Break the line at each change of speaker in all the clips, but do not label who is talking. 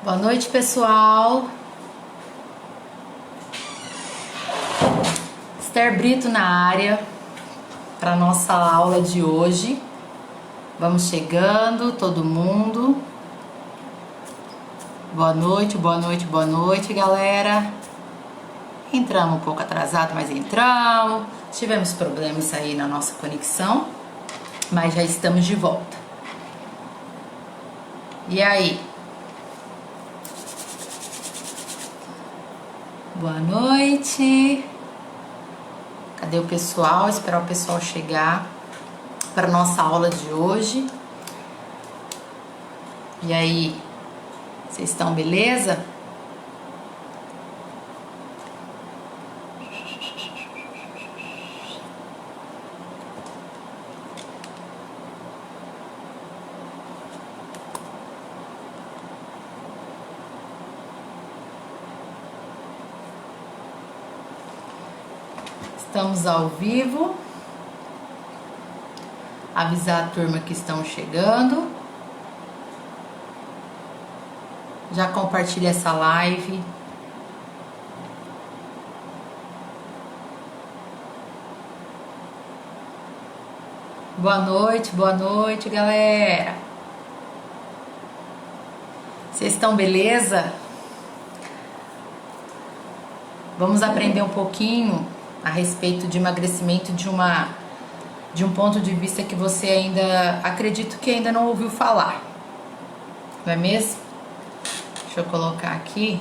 Boa noite, pessoal. Esther Brito na área para nossa aula de hoje. Vamos chegando, todo mundo. Boa noite, boa noite, boa noite, galera. Entramos um pouco atrasado, mas entramos. Tivemos problemas aí na nossa conexão, mas já estamos de volta. E aí? Boa noite. Cadê o pessoal? Esperar o pessoal chegar para nossa aula de hoje. E aí? Vocês estão beleza? Estamos ao vivo. Avisar a turma que estão chegando. Já compartilha essa live. Boa noite, galera. Vocês estão beleza? Vamos aprender um pouquinho a respeito de emagrecimento de um ponto de vista que você ainda, acredito que ainda não ouviu falar. Não é mesmo? Deixa eu colocar aqui.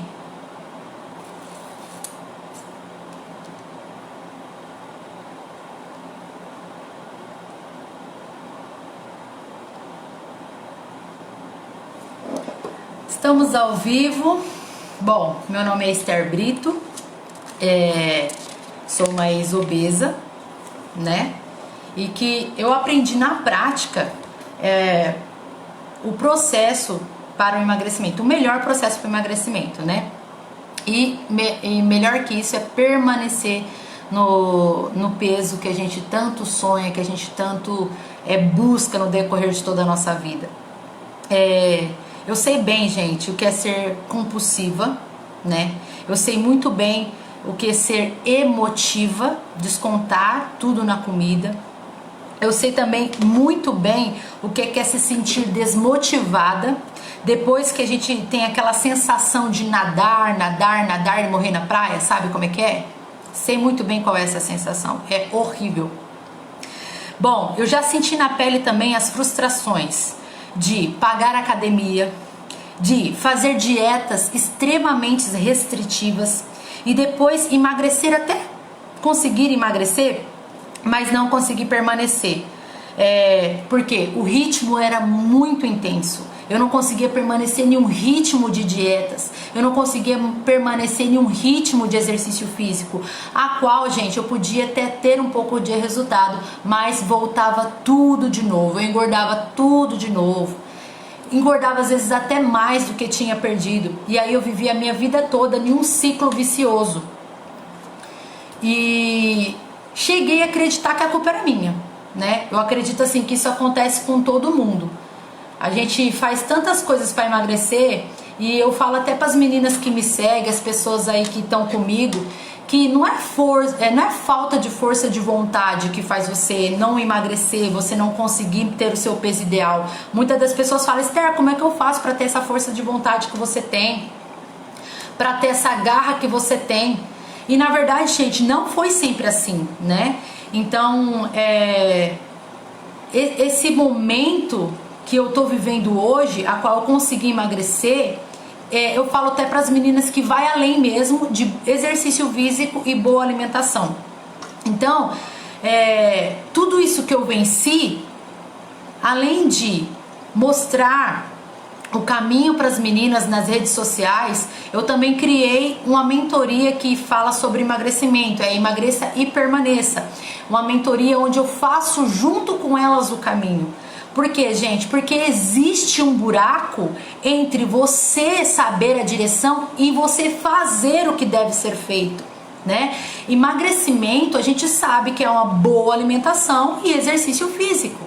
Estamos ao vivo. Bom, meu nome é Esther Brito. Sou uma ex-obesa, né? E que eu aprendi na prática o processo para o emagrecimento, o melhor processo para o emagrecimento, né? E melhor que isso é permanecer no peso que a gente tanto sonha, que a gente tanto busca no decorrer de toda a nossa vida. Eu sei bem, gente, o que é ser compulsiva, né? Eu sei muito bem o que é ser emotiva, descontar tudo na comida. Eu sei também muito bem o que é se sentir desmotivada depois que a gente tem aquela sensação de nadar e morrer na praia, sabe como é que é? Sei muito bem qual é essa sensação, é horrível. Bom, eu já senti na pele também as frustrações de pagar academia, de fazer dietas extremamente restritivas e depois emagrecer, até conseguir emagrecer, mas não conseguir permanecer. Porque o ritmo era muito intenso. Eu não conseguia permanecer em um ritmo de dietas. Eu não conseguia permanecer em um ritmo de exercício físico, a qual, gente, eu podia até ter um pouco de resultado, mas voltava tudo de novo. Eu engordava tudo de novo. Engordava às vezes até mais do que tinha perdido. E aí eu vivia a minha vida toda em um ciclo vicioso. E cheguei a acreditar que a culpa era minha, né? Eu acredito assim que isso acontece com todo mundo. A gente faz tantas coisas para emagrecer, e eu falo até para as meninas que me seguem, as pessoas aí que estão comigo, que não é falta de força de vontade que faz você não emagrecer, você não conseguir ter o seu peso ideal. Muitas das pessoas falam: Esther, como é que eu faço para ter essa força de vontade que você tem? Para ter essa garra que você tem? E na verdade, gente, não foi sempre assim, né? Então, esse momento que eu tô vivendo hoje, a qual eu consegui emagrecer, eu falo até para as meninas que vai além mesmo de exercício físico e boa alimentação. Então, tudo isso que eu venci, além de mostrar o caminho para as meninas nas redes sociais, eu também criei uma mentoria que fala sobre emagrecimento, Emagreça e Permaneça. Uma mentoria onde eu faço junto com elas o caminho. Por quê, gente? Porque existe um buraco entre você saber a direção e você fazer o que deve ser feito, né? Emagrecimento, a gente sabe que é uma boa alimentação e exercício físico.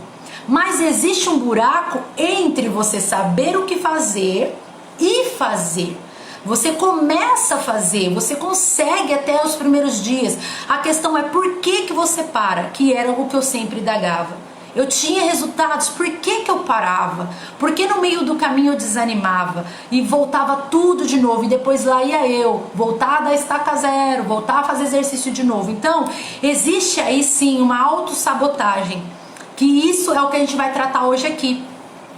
Mas existe um buraco entre você saber o que fazer e fazer. Você começa a fazer, você consegue até os primeiros dias. A questão é por que você para, que era o que eu sempre indagava. Eu tinha resultados, por que eu parava? Porque no meio do caminho eu desanimava e voltava tudo de novo, e depois lá ia eu, voltar da estaca zero, voltar a fazer exercício de novo. Então, existe aí sim uma autossabotagem, que isso é o que a gente vai tratar hoje aqui.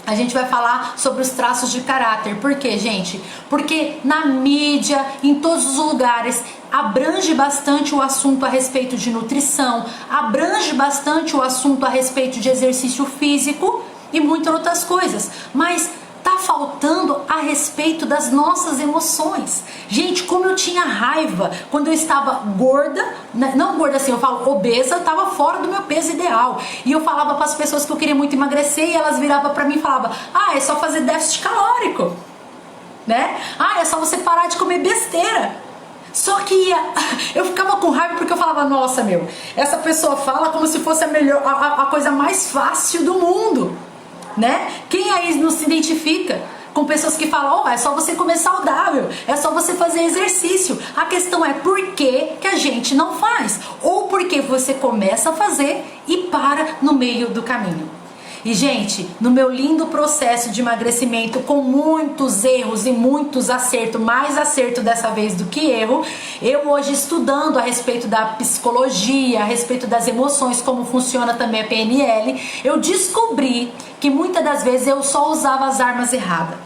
A gente vai falar sobre os traços de caráter. Por quê, gente? Porque na mídia, em todos os lugares, abrange bastante o assunto a respeito de nutrição, abrange bastante o assunto a respeito de exercício físico e muitas outras coisas. Mas tá faltando a respeito das nossas emoções. Gente, como eu tinha raiva quando eu estava gorda, não gorda assim, eu falo obesa, eu estava fora do meu peso ideal. E eu falava para as pessoas que eu queria muito emagrecer e elas viravam para mim e falavam: "Ah, é só fazer déficit calórico", né? "Ah, é só você parar de comer besteira". Só que eu ficava com raiva porque eu falava: "Nossa, meu, essa pessoa fala como se fosse a coisa mais fácil do mundo", né? Quem aí não se identifica com pessoas que falam: "Oh, é só você comer saudável, é só você fazer exercício"? A questão é por que a gente não faz, ou porque você começa a fazer e para no meio do caminho. E, gente, no meu lindo processo de emagrecimento, com muitos erros e muitos acertos, mais acerto dessa vez do que erro, eu hoje estudando a respeito da psicologia, a respeito das emoções, como funciona também a PNL, eu descobri que muitas das vezes eu só usava as armas erradas.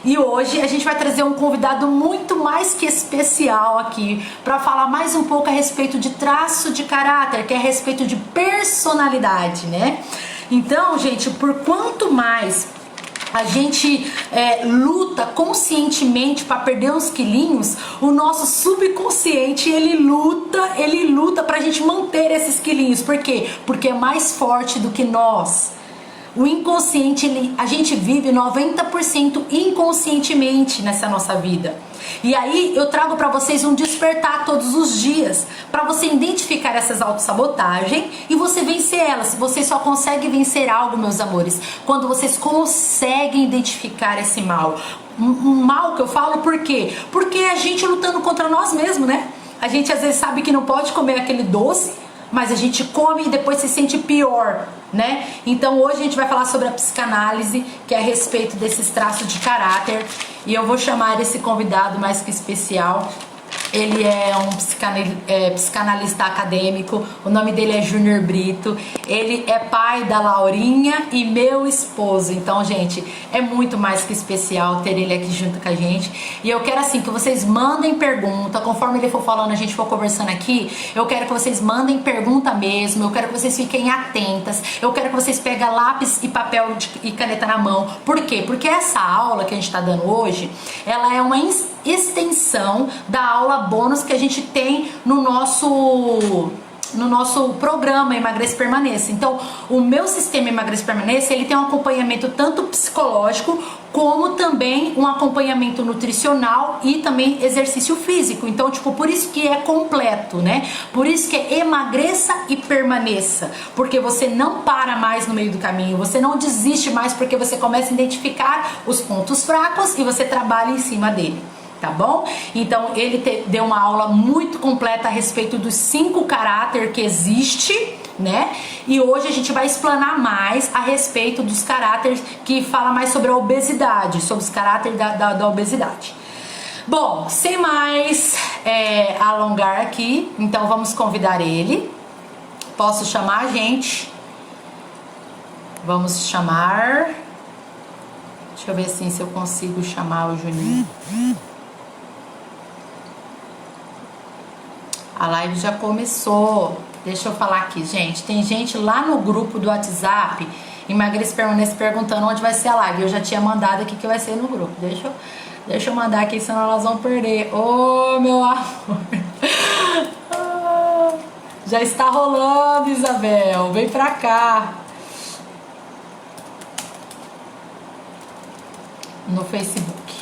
E hoje a gente vai trazer um convidado muito mais que especial aqui para falar mais um pouco a respeito de traço de caráter, que é a respeito de personalidade, né? Então, gente, por quanto mais a gente luta conscientemente para perder uns quilinhos, o nosso subconsciente ele luta para a gente manter esses quilinhos. Por quê? Porque é mais forte do que nós. O inconsciente, a gente vive 90% inconscientemente nessa nossa vida. E aí eu trago para vocês um despertar todos os dias, para você identificar essas autossabotagens e você vencer elas. Você só consegue vencer algo, meus amores, quando vocês conseguem identificar esse mal. Um mal que eu falo por quê? Porque é a gente lutando contra nós mesmos, né? A gente às vezes sabe que não pode comer aquele doce, mas a gente come e depois se sente pior, né? Então hoje a gente vai falar sobre a psicanálise, que é a respeito desses traços de caráter, e eu vou chamar esse convidado mais que especial. Ele é um psicanalista acadêmico, o nome dele é Júnior Brito, ele é pai da Laurinha e meu esposo. Então, gente, é muito mais que especial ter ele aqui junto com a gente. E eu quero assim que vocês mandem pergunta, conforme ele for falando, a gente for conversando aqui, eu quero que vocês mandem pergunta mesmo, eu quero que vocês fiquem atentas, eu quero que vocês peguem lápis e papel e caneta na mão. Por quê? Porque essa aula que a gente está dando hoje, ela é uma extensão da aula bônus que a gente tem no nosso programa Emagreça e Permaneça. Então, o meu sistema Emagreça e Permaneça, ele tem um acompanhamento tanto psicológico, como também um acompanhamento nutricional e também exercício físico. Então, tipo, por isso que é completo, né? Por isso que é Emagreça e Permaneça, porque você não para mais no meio do caminho, você não desiste mais, porque você começa a identificar os pontos fracos e você trabalha em cima dele. Tá bom? Então ele deu uma aula muito completa a respeito dos 5 caráteres que existe, né? E hoje a gente vai explanar mais a respeito dos caráteres que fala mais sobre a obesidade, sobre os caráteres da obesidade. Bom, sem mais alongar aqui, então vamos convidar ele. Posso chamar a gente? Vamos chamar. Deixa eu ver assim se eu consigo chamar o Juninho. A live já começou. Deixa eu falar aqui, gente. Tem gente lá no grupo do WhatsApp, Emagreça e Permaneça, perguntando onde vai ser a live. Eu já tinha mandado aqui que vai ser no grupo. Deixa eu mandar aqui, senão elas vão perder. Ô, meu amor. Já está rolando, Isabel. Vem pra cá. No Facebook.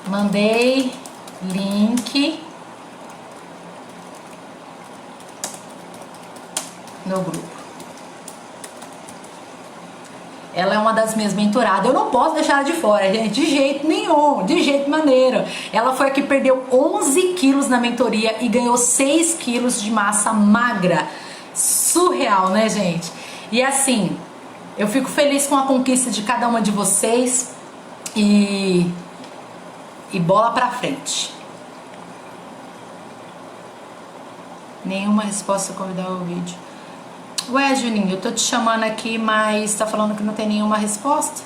Mandei link no grupo. Ela é uma das minhas mentoradas. Eu não posso deixar ela de fora, gente, de jeito nenhum, de jeito maneiro. Ela foi a que perdeu 11 quilos na mentoria e ganhou 6 quilos de massa magra. Surreal, né, gente? E assim, eu fico feliz com a conquista de cada uma de vocês e bola pra frente. Nenhuma resposta convidar o vídeo. Ué, Juninho, eu tô te chamando aqui, mas tá falando que não tem nenhuma resposta?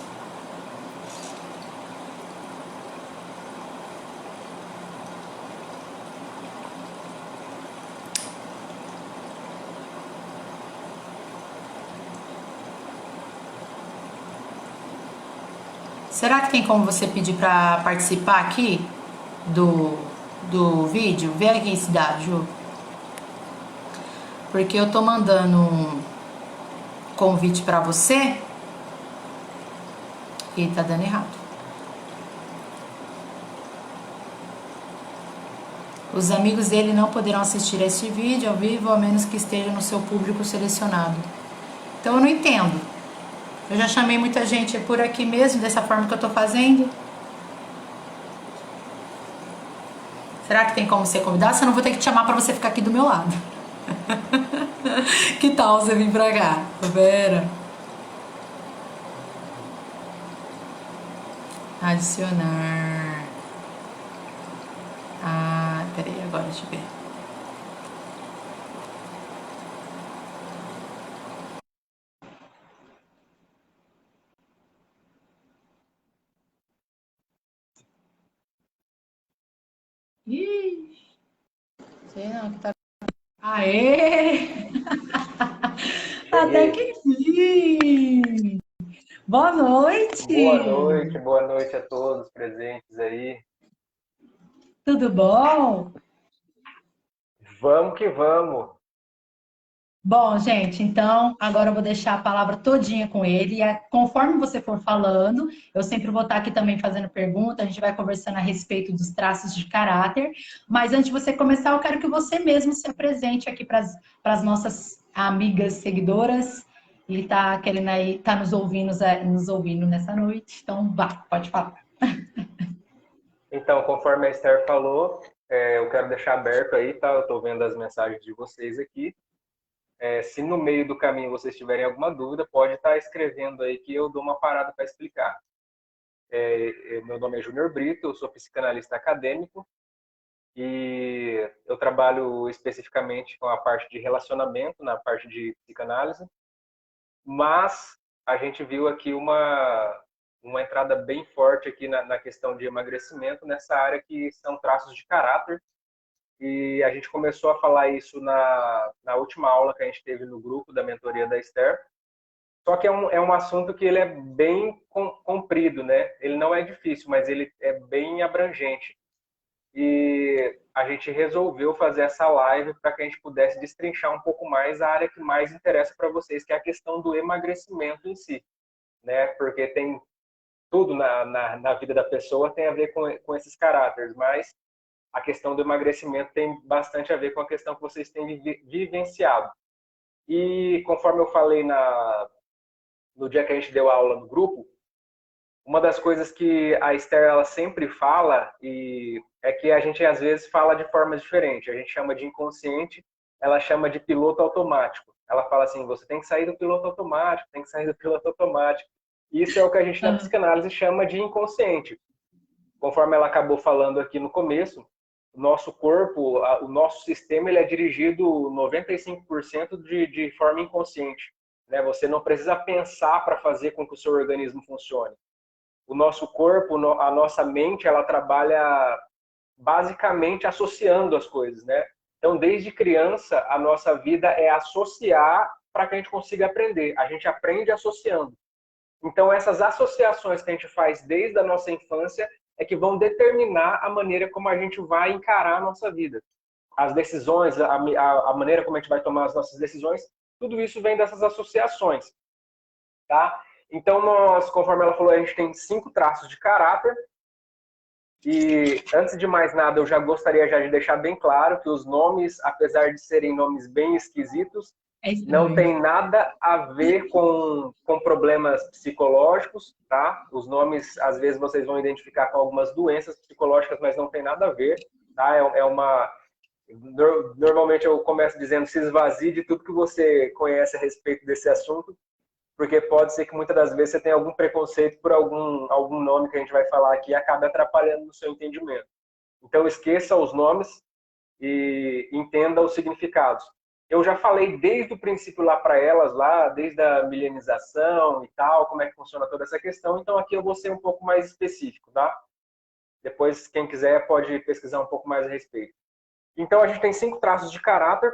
Será que tem como você pedir pra participar aqui do vídeo? Vê aqui se dá, Ju. Porque eu tô mandando um convite pra você e tá dando errado. Os amigos dele não poderão assistir este vídeo ao vivo, a menos que esteja no seu público selecionado. Então eu não entendo. Eu já chamei muita gente por aqui mesmo, dessa forma que eu tô fazendo. Será que tem como ser convidado? Se eu não vou ter que te chamar pra você ficar aqui do meu lado. Que tal você vir pra cá? Vera. Adicionar. Ah, peraí, agora deixa eu ver. Ih, sei não que tá. Aê! Até
Cheguei.
que enfim! Boa noite!
Boa noite a todos presentes aí.
Tudo bom?
Vamos que vamos.
Bom, gente, então agora eu vou deixar a palavra todinha com ele. E conforme você for falando, eu sempre vou estar aqui também fazendo pergunta, a gente vai conversando a respeito dos traços de caráter. Mas antes de você começar, eu quero que você mesmo se apresente aqui para as nossas amigas seguidoras. E tá querendo aí, tá nos ouvindo nessa noite. Então, vá, pode falar.
Então, conforme a Esther falou, eu quero deixar aberto aí, tá? Eu estou vendo as mensagens de vocês aqui. Se no meio do caminho vocês tiverem alguma dúvida, pode estar escrevendo aí que eu dou uma parada para explicar. Meu nome é Júnior Brito, eu sou psicanalista acadêmico e eu trabalho especificamente com a parte de relacionamento, na parte de psicanálise. Mas a gente viu aqui uma entrada bem forte aqui na questão de emagrecimento, nessa área que são traços de caráter. E a gente começou a falar isso na última aula que a gente teve no grupo da mentoria da Esther. Só que é um assunto que ele é bem comprido, né? Ele não é difícil, mas ele é bem abrangente. E a gente resolveu fazer essa live para que a gente pudesse destrinchar um pouco mais a área que mais interessa para vocês, que é a questão do emagrecimento em si, né? Porque tem tudo na vida da pessoa tem a ver com esses caráteres, mas a questão do emagrecimento tem bastante a ver com a questão que vocês têm vivenciado. E conforme eu falei no dia que a gente deu aula no grupo, uma das coisas que a Esther ela sempre fala e é que a gente às vezes fala de formas diferentes. A gente chama de inconsciente, ela chama de piloto automático. Ela fala assim, você tem que sair do piloto automático, tem que sair do piloto automático. Isso é o que a gente na psicanálise chama de inconsciente. Conforme ela acabou falando aqui no começo, o nosso corpo, o nosso sistema, ele é dirigido 95% de forma inconsciente. Né? Você não precisa pensar para fazer com que o seu organismo funcione. O nosso corpo, a nossa mente, ela trabalha basicamente associando as coisas, né? Então, desde criança, a nossa vida é associar para que a gente consiga aprender. A gente aprende associando. Então, essas associações que a gente faz desde a nossa infância é que vão determinar a maneira como a gente vai encarar a nossa vida. As decisões, a maneira como a gente vai tomar as nossas decisões, tudo isso vem dessas associações, tá? Então, nós, conforme ela falou, a gente tem 5 traços de caráter. E, antes de mais nada, eu já gostaria de deixar bem claro que os nomes, apesar de serem nomes bem esquisitos,
É
Não
estranho.
tem nada a ver com problemas psicológicos, tá? Os nomes, às vezes, vocês vão identificar com algumas doenças psicológicas, mas não tem nada a ver, tá? É uma... Normalmente eu começo dizendo se esvazie de tudo que você conhece a respeito desse assunto, porque pode ser que muitas das vezes você tenha algum preconceito por algum nome que a gente vai falar aqui e acabe atrapalhando no seu entendimento. Então, esqueça os nomes e entenda os significados. Eu já falei desde o princípio lá para elas, lá, desde a milenização e tal, como é que funciona toda essa questão. Então, aqui eu vou ser um pouco mais específico, tá? Depois, quem quiser, pode pesquisar um pouco mais a respeito. Então, a gente tem 5 traços de caráter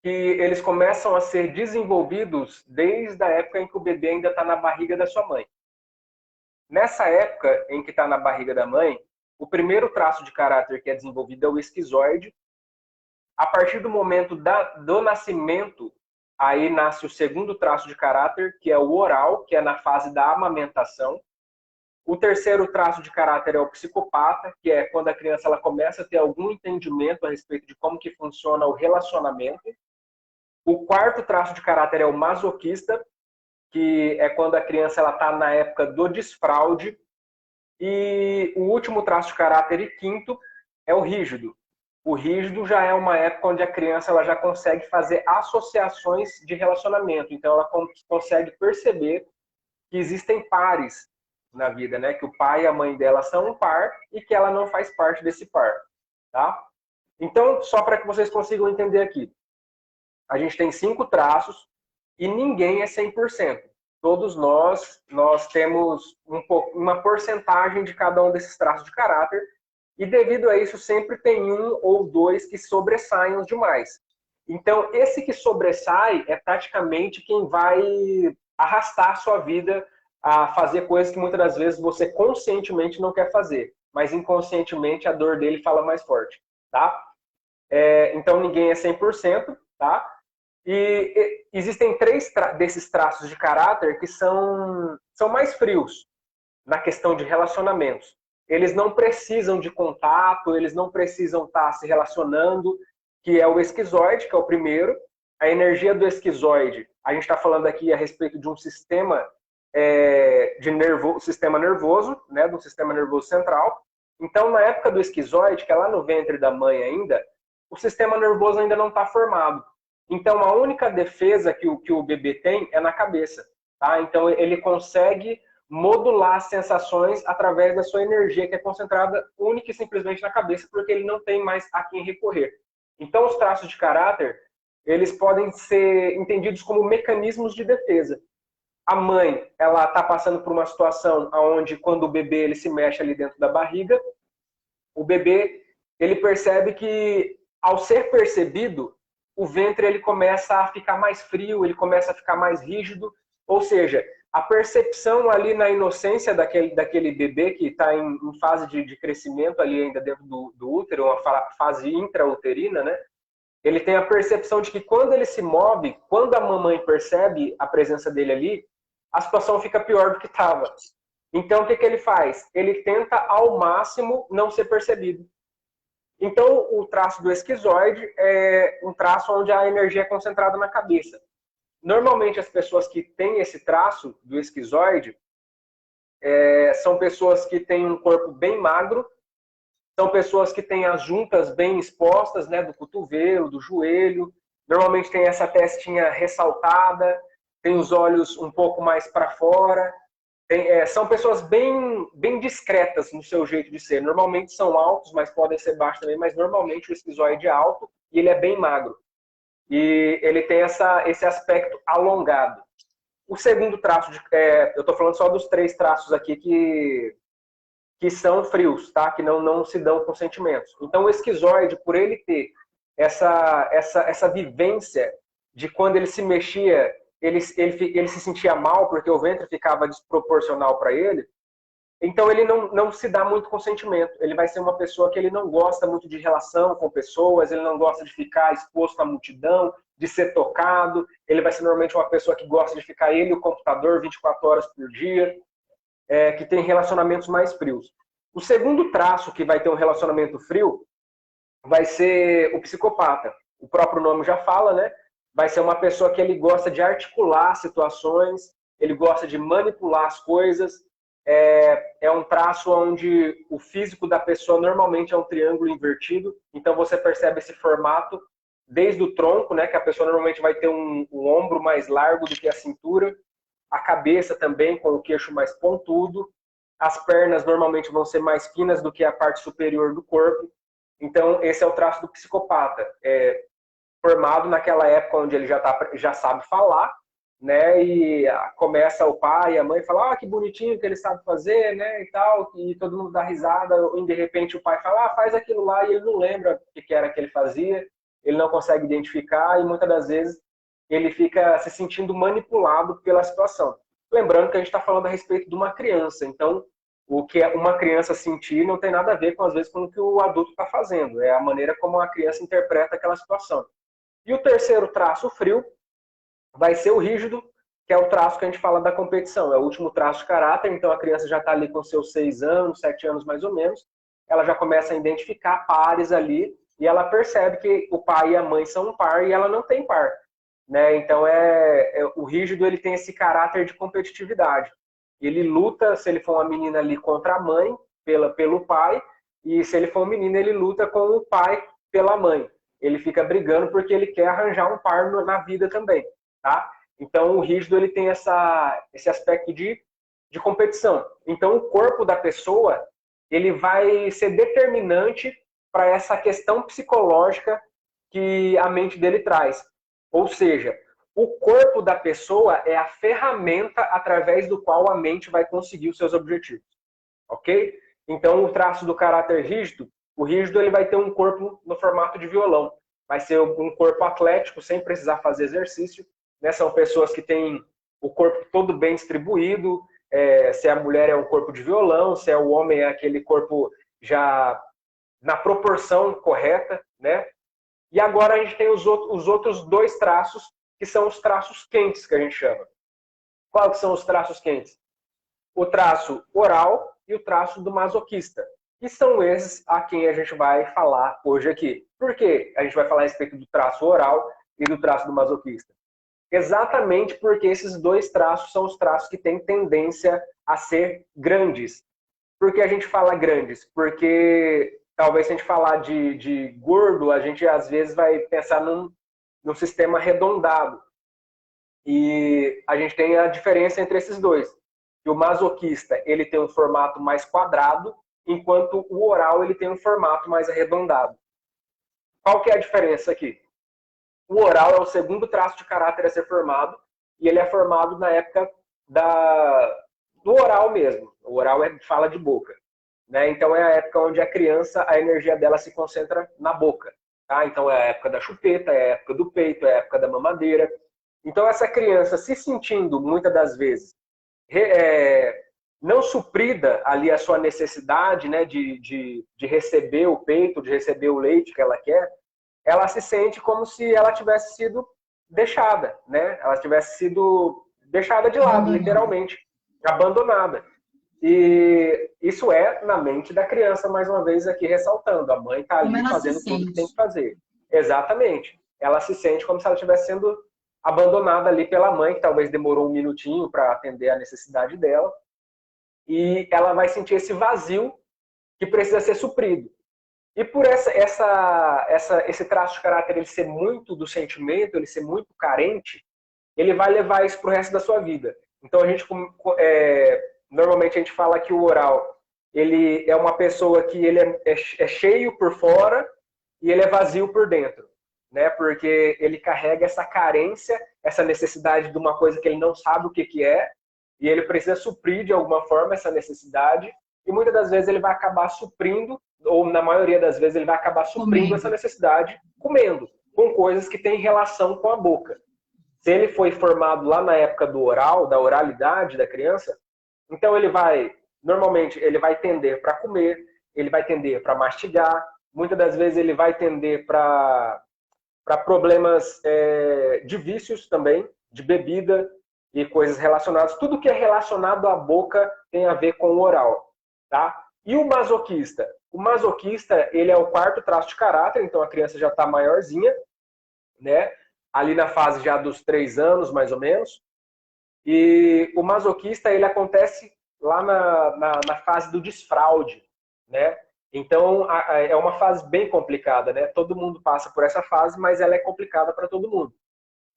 que eles começam a ser desenvolvidos desde a época em que o bebê ainda está na barriga da sua mãe. Nessa época em que está na barriga da mãe, o primeiro traço de caráter que é desenvolvido é o esquizoide. A partir do momento do nascimento, aí nasce o segundo traço de caráter, que é o oral, que é na fase da amamentação. O terceiro traço de caráter é o psicopata, que é quando a criança ela começa a ter algum entendimento a respeito de como que funciona o relacionamento. O quarto traço de caráter é o masoquista, que é quando a criança ela está na época do desfraude. E o último traço de caráter, e quinto, é o rígido. O rígido já é uma época onde a criança ela já consegue fazer associações de relacionamento. Então, ela consegue perceber que existem pares na vida, né? Que o pai e a mãe dela são um par e que ela não faz parte desse par, tá? Então, só para que vocês consigam entender aqui, a gente tem 5 traços e ninguém é 100%. Todos nós temos uma porcentagem de cada um desses traços de caráter e devido a isso sempre tem um ou dois que sobressaem os demais. Então, esse que sobressai é praticamente quem vai arrastar a sua vida a fazer coisas que muitas das vezes você conscientemente não quer fazer, mas inconscientemente a dor dele fala mais forte, tá? Então, ninguém é 100%, tá? E existem 3 desses traços de caráter que são mais frios na questão de relacionamentos. Eles não precisam de contato, eles não precisam estar se relacionando, que é o esquizoide, que é o primeiro. A energia do esquizoide, a gente está falando aqui a respeito de um sistema sistema nervoso, né, do sistema nervoso central. Então, na época do esquizoide, que é lá no ventre da mãe ainda, o sistema nervoso ainda não está formado. Então, a única defesa que o bebê tem é na cabeça. Tá? Então, ele consegue modular as sensações através da sua energia, que é concentrada única e simplesmente na cabeça, porque ele não tem mais a quem recorrer. Então, os traços de caráter, eles podem ser entendidos como mecanismos de defesa. A mãe, ela está passando por uma situação onde, quando o bebê ele se mexe ali dentro da barriga, o bebê ele percebe que, ao ser percebido, o ventre ele começa a ficar mais frio, ele começa a ficar mais rígido, ou seja, a percepção ali na inocência daquele bebê que está em fase de crescimento ali ainda dentro do útero, uma fase intrauterina, né? Ele tem a percepção de que quando ele se move, quando a mamãe percebe a presença dele ali, a situação fica pior do que estava. Então, o que ele faz? Ele tenta, ao máximo, não ser percebido. Então, o traço do esquizoide é um traço onde a energia é concentrada na cabeça. Normalmente, as pessoas que têm esse traço do esquizoide são pessoas que têm um corpo bem magro, são pessoas que têm as juntas bem expostas, né, do cotovelo, do joelho. Normalmente tem essa testinha ressaltada, tem os olhos um pouco mais para fora. São pessoas bem discretas no seu jeito de ser. Normalmente são altos, mas podem ser baixos também, mas normalmente o esquizoide é alto e ele é bem magro. E ele tem esse aspecto alongado. O segundo traço, eu estou falando só dos 3 traços aqui que são frios, tá? Que não se dão com sentimentos. Então o esquizoide, por ele ter essa vivência de quando ele se mexia, ele se sentia mal porque o ventre ficava desproporcional para ele, então ele não se dá muito consentimento. Ele vai ser uma pessoa que ele não gosta muito de relação com pessoas, ele não gosta de ficar exposto à multidão, de ser tocado. Ele vai ser normalmente uma pessoa que gosta de ficar ele e o computador 24 horas por dia, que tem relacionamentos mais frios. O segundo traço que vai ter um relacionamento frio vai ser o psicopata. O próprio nome já fala, né? vai ser uma pessoa que ele gosta de articular situações, ele gosta de manipular as coisas. É um traço onde o físico da pessoa normalmente é um triângulo invertido, então você percebe esse formato desde o tronco, né, que a pessoa normalmente vai ter um ombro mais largo do que a cintura, a cabeça também com o queixo mais pontudo, as pernas normalmente vão ser mais finas do que a parte superior do corpo. Então, esse é o traço do psicopata, formado naquela época onde ele já sabe falar, né? E começa o pai e a mãe falar, que bonitinho que ele sabe fazer, né? E tal, e todo mundo dá risada, e de repente o pai fala, faz aquilo lá, e ele não lembra o que era que ele fazia, ele não consegue identificar, e muitas das vezes ele fica se sentindo manipulado pela situação. Lembrando que a gente está falando a respeito de uma criança, então o que uma criança sentir não tem nada a ver, às vezes, com o que o adulto está fazendo, é a maneira como a criança interpreta aquela situação. E o terceiro traço, frio, vai ser o rígido, que é o traço que a gente fala da competição. É o último traço de caráter, então a criança já está ali com seus 6 anos, 7 anos mais ou menos, ela já começa a identificar pares ali, e ela percebe que o pai e a mãe são um par e ela não tem par. Né? Então, o rígido ele tem esse caráter de competitividade. Ele luta, se ele for uma menina ali, contra a mãe, pelo pai, e se ele for um menino, ele luta com o pai pela mãe. Ele fica brigando porque ele quer arranjar um par na vida também. Tá? Então, o rígido ele tem esse aspecto de competição. Então, o corpo da pessoa ele vai ser determinante para essa questão psicológica que a mente dele traz. Ou seja, o corpo da pessoa é a ferramenta através do qual a mente vai conseguir os seus objetivos. Ok? Então, o traço do caráter rígido, o rígido ele vai ter um corpo no formato de violão. Vai ser um corpo atlético, sem precisar fazer exercício. Né? São pessoas que têm o corpo todo bem distribuído. Se a mulher é um corpo de violão, se é o homem é aquele corpo já na proporção correta, né? E agora a gente tem os outros dois traços, que são os traços quentes, que a gente chama. Quais são os traços quentes? O traço oral e o traço do masoquista. E são esses a quem a gente vai falar hoje aqui. Por que a gente vai falar a respeito do traço oral e do traço do masoquista? Exatamente porque esses dois traços são os traços que têm tendência a ser grandes. Por que a gente fala grandes? Porque talvez se a gente falar de gordo, a gente às vezes vai pensar num sistema arredondado. E a gente tem a diferença entre esses dois. O masoquista ele tem um formato mais quadrado, enquanto o oral ele tem um formato mais arredondado. Qual que é a diferença aqui? O oral é o segundo traço de caráter a ser formado, e ele é formado na época do oral mesmo. O oral fala de boca. Né? Então é a época onde a criança, a energia dela se concentra na boca. Tá? Então é a época da chupeta, é a época do peito, é a época da mamadeira. Então essa criança se sentindo, muitas das vezes, não suprida ali a sua necessidade, né, de receber o peito, de receber o leite que ela quer, ela se sente como se ela tivesse sido deixada, né? Ela tivesse sido deixada de lado, literalmente, abandonada. E isso é na mente da criança, mais uma vez aqui ressaltando. A mãe está ali fazendo tudo que tem que fazer. Exatamente. Ela se sente como se ela estivesse sendo abandonada ali pela mãe, que talvez demorou um minutinho para atender a necessidade dela. E ela vai sentir esse vazio que precisa ser suprido. E por esse traço de caráter ele ser muito do sentimento, ele ser muito carente, ele vai levar isso para o resto da sua vida. Então, normalmente a gente fala que o oral ele é uma pessoa que ele é cheio por fora e ele é vazio por dentro. Né? Porque ele carrega essa carência, essa necessidade de uma coisa que ele não sabe o que é, e ele precisa suprir de alguma forma essa necessidade, e muitas das vezes ele vai acabar suprindo, ou na maioria das vezes ele vai acabar suprindo essa necessidade comendo, com coisas que têm relação com a boca. Se ele foi formado lá na época do oral, da oralidade da criança, então normalmente ele vai tender para comer, ele vai tender para mastigar, muitas das vezes ele vai tender para problemas de vícios também, de bebida e coisas relacionadas. Tudo que é relacionado à boca tem a ver com o oral. Tá? E o masoquista? O masoquista ele é o quarto traço de caráter, então a criança já está maiorzinha, né? ali na fase já dos 3 anos, mais ou menos. E o masoquista, ele acontece lá na fase do desfraude, né? Então, é uma fase bem complicada, né? Todo mundo passa por essa fase, mas ela é complicada para todo mundo.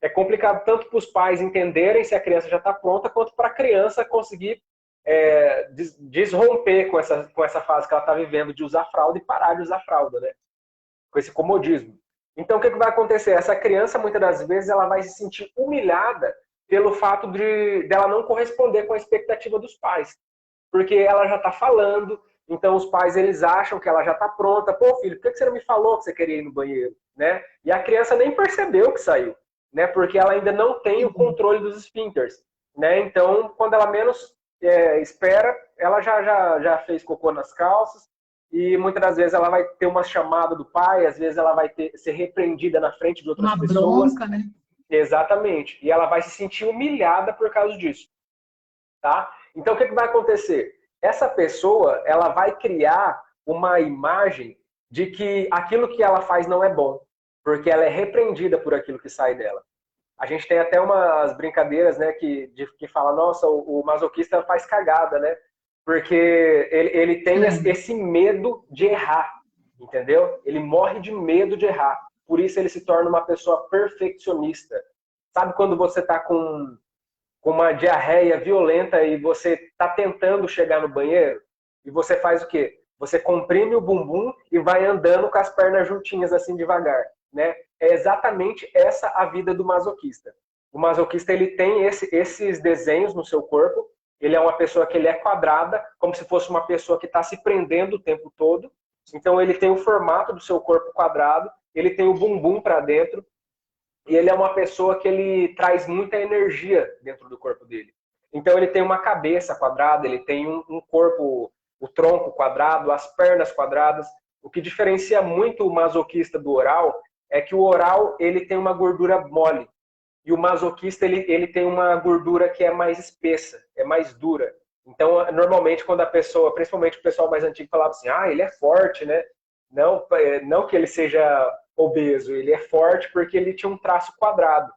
É complicado tanto para os pais entenderem se a criança já está pronta, quanto para a criança conseguir desromper com essa fase que ela está vivendo de usar fralda e parar de usar fralda, né? Com esse comodismo. Então, o que vai acontecer? Essa criança, muitas das vezes, ela vai se sentir humilhada pelo fato dela não corresponder com a expectativa dos pais. Porque ela já está falando, então os pais, eles acham que ela já está pronta. Pô, filho, por que você não me falou que você queria ir no banheiro? Né? E a criança nem percebeu que saiu, né? Porque ela ainda não tem o controle dos esfíncteres. Né? Então, quando ela menos espera, ela já fez cocô nas calças, e muitas das vezes ela vai ter uma chamada do pai, às vezes ela vai ser repreendida na frente de outras pessoas.
Uma bronca, né?
Exatamente. E ela vai se sentir humilhada por causa disso. Tá? Então, o que vai acontecer? Essa pessoa, ela vai criar uma imagem de que aquilo que ela faz não é bom, porque ela é repreendida por aquilo que sai dela. A gente tem até umas brincadeiras, né, que fala, nossa, o masoquista faz cagada, né? Porque ele tem esse medo de errar, entendeu? Ele morre de medo de errar. Por isso ele se torna uma pessoa perfeccionista. Sabe quando você está com uma diarreia violenta e você está tentando chegar no banheiro? E você faz o quê? Você comprime o bumbum e vai andando com as pernas juntinhas assim devagar, né? É exatamente essa a vida do masoquista. O masoquista, ele tem esses desenhos no seu corpo. Ele é uma pessoa que ele é quadrada, como se fosse uma pessoa que está se prendendo o tempo todo. Então ele tem o formato do seu corpo quadrado, ele tem o bumbum para dentro, e ele é uma pessoa que ele traz muita energia dentro do corpo dele. Então ele tem uma cabeça quadrada, ele tem um corpo, o tronco quadrado, as pernas quadradas. O que diferencia muito o masoquista do oral é que o oral, ele tem uma gordura mole. E o masoquista, ele tem uma gordura que é mais espessa, é mais dura. Então, normalmente, quando a pessoa, principalmente o pessoal mais antigo, falava assim, ele é forte, né? Não que ele seja obeso, ele é forte porque ele tinha um traço quadrado.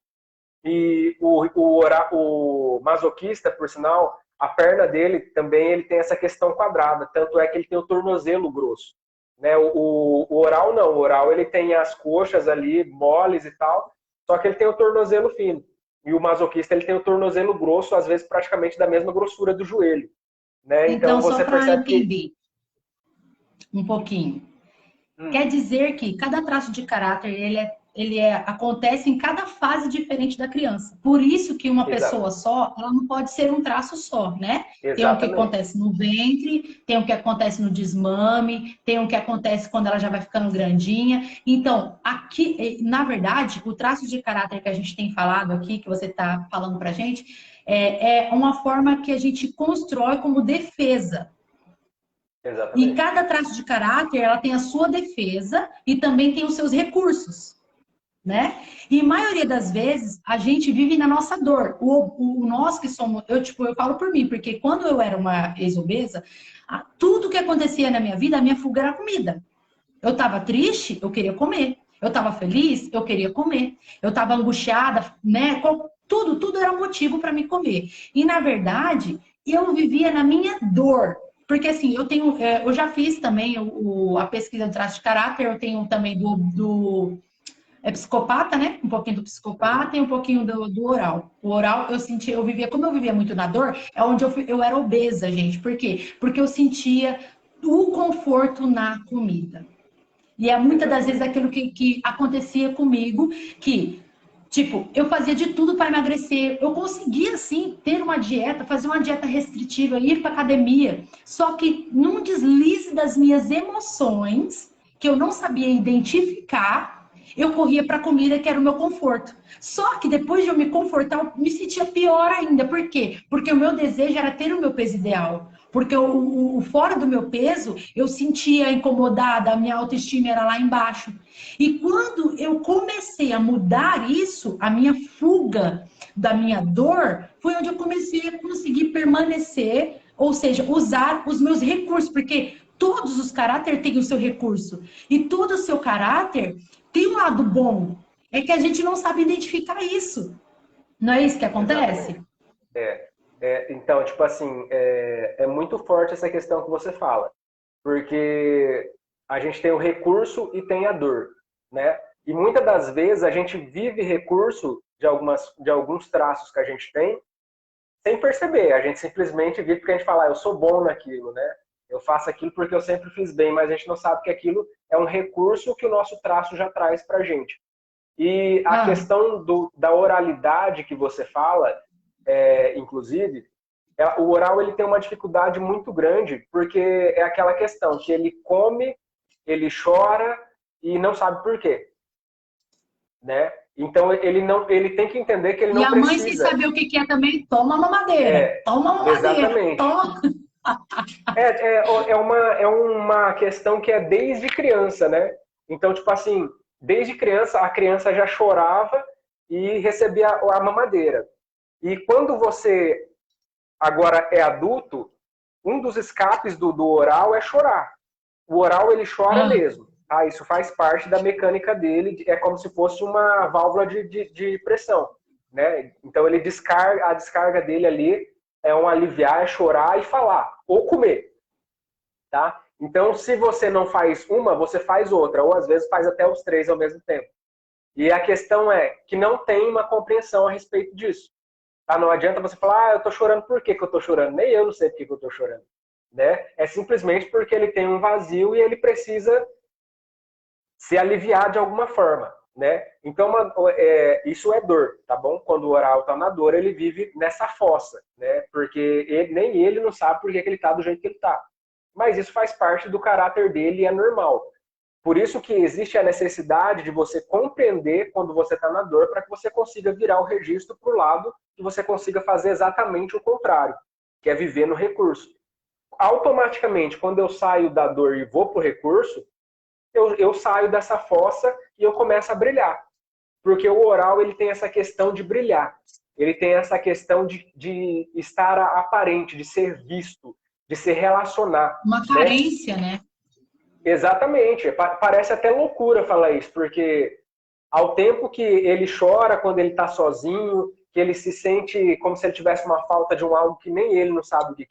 E o masoquista, por sinal, a perna dele também ele tem essa questão quadrada, tanto é que ele tem o tornozelo grosso. Né? O oral não, o oral ele tem as coxas ali moles e tal, só que ele tem o tornozelo fino. E o masoquista ele tem o tornozelo grosso, às vezes praticamente da mesma grossura do joelho. Né?
Então
você
só para
percebe
entender um pouquinho. Quer dizer que cada traço de caráter, acontece em cada fase diferente da criança. Por isso que uma pessoa só, ela não pode ser um traço só, né?
Exatamente.
Tem o que acontece no ventre, tem o que acontece no desmame, tem o que acontece quando ela já vai ficando grandinha. Então, aqui, na verdade, o traço de caráter que a gente tem falado aqui, que você está falando pra gente, é uma forma que a gente constrói como defesa.
Exatamente.
E cada traço de caráter, ela tem a sua defesa e também tem os seus recursos, né? E a maioria das vezes, a gente vive na nossa dor. Nós que somos... Eu falo por mim, porque quando eu era uma ex-obesa, tudo que acontecia na minha vida, a minha fuga era comida. Eu estava triste, eu queria comer. Eu estava feliz, eu queria comer. Eu estava angustiada, né? Tudo era motivo para me comer. E, na verdade, eu vivia na minha dor. Porque assim, eu já fiz também a pesquisa de traço de caráter, eu tenho também do psicopata, né? Um pouquinho do psicopata e um pouquinho do oral. O oral, como eu vivia muito na dor, é onde eu era obesa, gente. Por quê? Porque eu sentia o conforto na comida. E é muitas das vezes aquilo que acontecia comigo, que tipo, eu fazia de tudo para emagrecer. Eu conseguia, sim, ter uma dieta, fazer uma dieta restritiva, ir para academia. Só que num deslize das minhas emoções, que eu não sabia identificar, eu corria para a comida que era o meu conforto. Só que depois de eu me confortar, eu me sentia pior ainda. Por quê? Porque o meu desejo era ter o meu peso ideal. Porque fora do meu peso, eu sentia incomodada, a minha autoestima era lá embaixo. E quando eu comecei a mudar isso, a minha fuga da minha dor, foi onde eu comecei a conseguir permanecer, ou seja, usar os meus recursos, porque todos os caráteres têm o seu recurso. E todo o seu caráter tem um lado bom. É que a gente não sabe identificar isso. Não é isso que acontece?
Exatamente. Então, tipo assim, é muito forte essa questão que você fala, porque a gente tem o recurso e tem a dor, né? E muitas das vezes a gente vive recurso de alguns traços que a gente tem sem perceber. A gente simplesmente vive porque a gente fala, eu sou bom naquilo, né? Eu faço aquilo porque eu sempre fiz bem, mas a gente não sabe que aquilo é um recurso que o nosso traço já traz pra gente. E a
Ah,
questão da oralidade que você fala, inclusive, o oral ele tem uma dificuldade muito grande, porque é aquela questão que ele come, ele chora e não sabe por quê, né? Então ele tem que entender que ele
e
não
a mãe, sem
precisa.
saber o que é também,
É,
toma mamadeira,
exatamente.
toma.
É uma questão que é desde criança, né? Então, tipo assim, desde criança, a criança já chorava e recebia a mamadeira. E quando você agora é adulto, um dos escapes do oral é chorar. O oral, ele chora
Ah,
mesmo. Tá? Isso faz parte da mecânica dele, é como se fosse uma válvula de pressão. Né? Então, a descarga dele ali é um aliviar, é chorar e falar, ou comer. Tá? Então, se você não faz uma, você faz outra, ou às vezes faz até os três ao mesmo tempo. E a questão é que não tem uma compreensão a respeito disso. Tá? Não adianta você falar, eu tô chorando, por que eu tô chorando? Nem eu não sei por que eu tô chorando. Né? É simplesmente porque ele tem um vazio e ele precisa se aliviar de alguma forma. Né? Então, isso é dor, tá bom? Quando o oral tá na dor, ele vive nessa fossa, né? Porque nem ele não sabe por que ele tá do jeito que ele tá. Mas isso faz parte do caráter dele e é normal. Por isso que existe a necessidade de você compreender quando você está na dor, para que você consiga virar o registro para o lado que você consiga fazer exatamente o contrário, que é viver no recurso. Automaticamente, quando eu saio da dor e vou para o recurso, eu saio dessa fossa e eu começo a brilhar. Porque o oral ele tem essa questão de brilhar. Ele tem essa questão de estar aparente, de ser visto, de se relacionar.
uma
Né?
carência, né?
Exatamente. Parece até loucura falar isso, porque ao tempo que ele chora quando ele está sozinho, que ele se sente como se ele tivesse uma falta de um algo que nem ele não sabe o que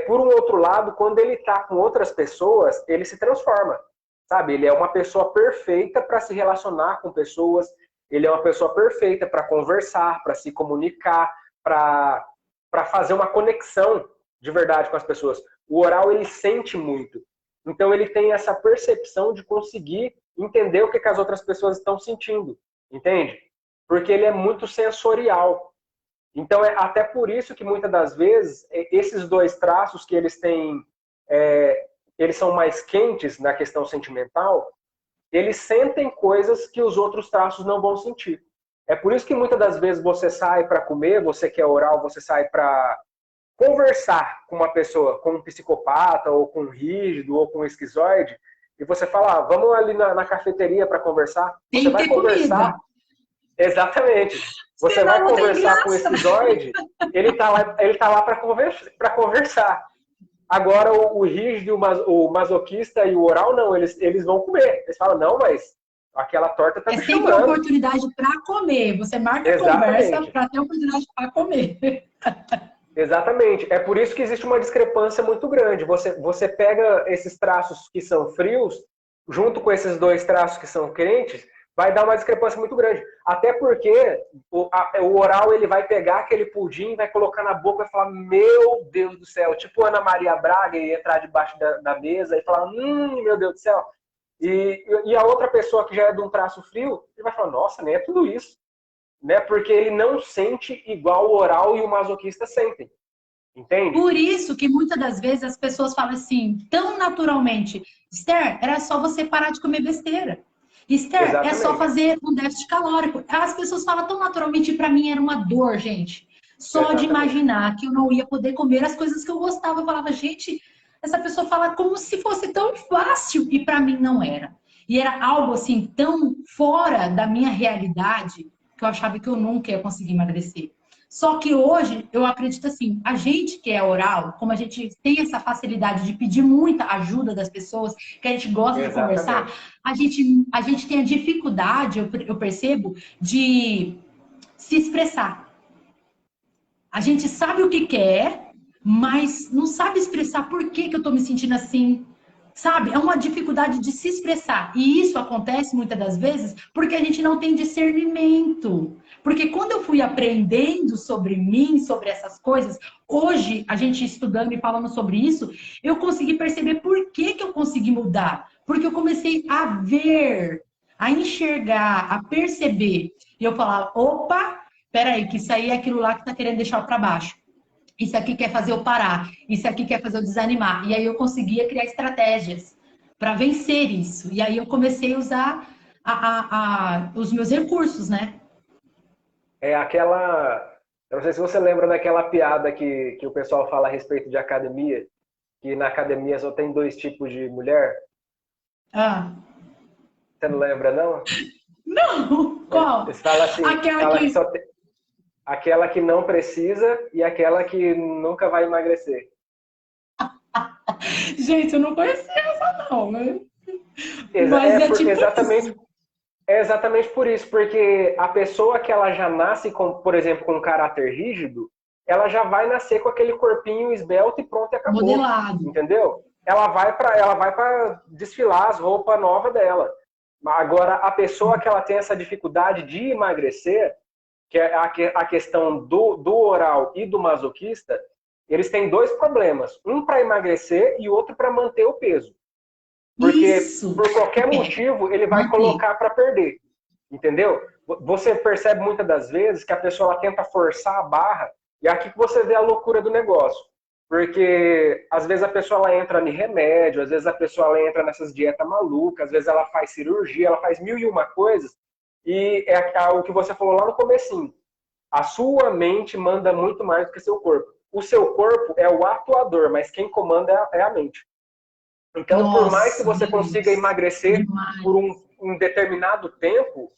por um outro lado, quando ele está com outras pessoas, ele se transforma, sabe? Ele é uma pessoa perfeita para se relacionar com pessoas, ele é uma pessoa perfeita para conversar, para se comunicar, para fazer uma conexão de verdade com as pessoas. O oral, ele sente muito. Então, ele tem essa percepção de conseguir entender o que as outras pessoas estão sentindo, entende? Porque ele é muito sensorial. Então, é até por isso que muitas das vezes esses dois traços que eles têm, eles são mais quentes na questão sentimental, eles sentem coisas que os outros traços não vão sentir. É por isso que muitas das vezes você sai para comer, você que é oral, você sai para conversar com uma pessoa, com um psicopata, ou com um rígido, ou com um esquizoide, e você fala, vamos ali na cafeteria para conversar. Você
Tem que
vai
ter comida.
conversar. Exatamente. Você
Senão
vai
não tem
conversar com o
graça.
esquizoide, ele tá lá para conversar. Agora, o rígido, o masoquista e o oral, não, eles vão comer. Eles falam, não, mas aquela torta tá
É
me
sempre
chamando.
oportunidade para comer. Você marca a conversa
Exatamente.
para ter oportunidade para comer.
Exatamente. É por isso que existe uma discrepância muito grande. Você pega esses traços que são frios, junto com esses dois traços que são quentes, vai dar uma discrepância muito grande. Até porque o oral ele vai pegar aquele pudim, vai colocar na boca e falar: Meu Deus do céu, tipo Ana Maria Braga e entrar debaixo da mesa e falar: Meu Deus do céu. E a outra pessoa que já é de um traço frio, ele vai falar: Nossa, nem é tudo isso. Né? Porque ele não sente igual o oral e o masoquista sentem. Entende?
Por isso que muitas das vezes as pessoas falam assim, tão naturalmente, Esther, era só você parar de comer besteira. Esther, é só
Exatamente.
fazer um déficit calórico. As pessoas falam tão naturalmente, e para mim era uma dor, gente. Só de
Exatamente.
imaginar que eu não ia poder comer as coisas que eu gostava, eu falava, gente, essa pessoa fala como se fosse tão fácil, e para mim não era. E era algo assim tão fora da minha realidade que eu achava que eu nunca ia conseguir emagrecer. Só que hoje, eu acredito assim, a gente que é oral, como a gente tem essa facilidade de pedir muita ajuda das pessoas, que a gente gosta de conversar,
Exatamente.
a gente tem a dificuldade, eu percebo, de se expressar. A gente sabe o que quer, mas não sabe expressar por que, que eu estou me sentindo assim. Sabe? É uma dificuldade de se expressar. E isso acontece muitas das vezes porque a gente não tem discernimento. Porque quando eu fui aprendendo sobre mim, sobre essas coisas, hoje, a gente estudando e falando sobre isso, eu consegui perceber por que, que eu consegui mudar. Porque eu comecei a ver, a enxergar, a perceber. E eu falava, opa, peraí, que isso aí é aquilo lá que está querendo deixar para baixo. Isso aqui quer fazer eu parar, isso aqui quer fazer eu desanimar. E aí eu conseguia criar estratégias para vencer isso. E aí eu comecei a usar os meus recursos, né?
É aquela. Eu não sei se você lembra daquela piada que o pessoal fala a respeito de academia, que na academia só tem dois tipos de mulher.
Ah,
Você não lembra, não?
não! Qual?
Eles falam assim,
Aquela
fala que
que.
só tem aquela que não precisa e aquela que nunca vai emagrecer.
Gente, eu não conhecia essa, não, né? Mas é tipo
Exatamente,
isso.
é exatamente por isso, porque a pessoa que ela já nasce com, por exemplo, com um caráter rígido, ela já vai nascer com aquele corpinho esbelto e pronto e acabou,
Modelado.
entendeu? Ela vai para desfilar as roupas novas dela. Agora, a pessoa que ela tem essa dificuldade de emagrecer, que é a questão do oral e do masoquista, eles têm dois problemas. Um para emagrecer e outro para manter o peso. Porque,
Isso.
por qualquer
É,
motivo, ele vai
manter.
colocar para perder. Entendeu? Você percebe muitas das vezes que a pessoa ela tenta forçar a barra, e é aqui que você vê a loucura do negócio. Porque às vezes a pessoa ela entra em remédio, às vezes a pessoa ela entra nessas dietas malucas, às vezes ela faz cirurgia, ela faz mil e uma coisas, e é o que você falou lá no comecinho. A sua mente manda muito mais do que seu corpo. O seu corpo é o atuador, mas quem comanda é a mente. Então, por mais que
Nossa,
você consiga
Deus.
emagrecer por
Demais.
um determinado tempo,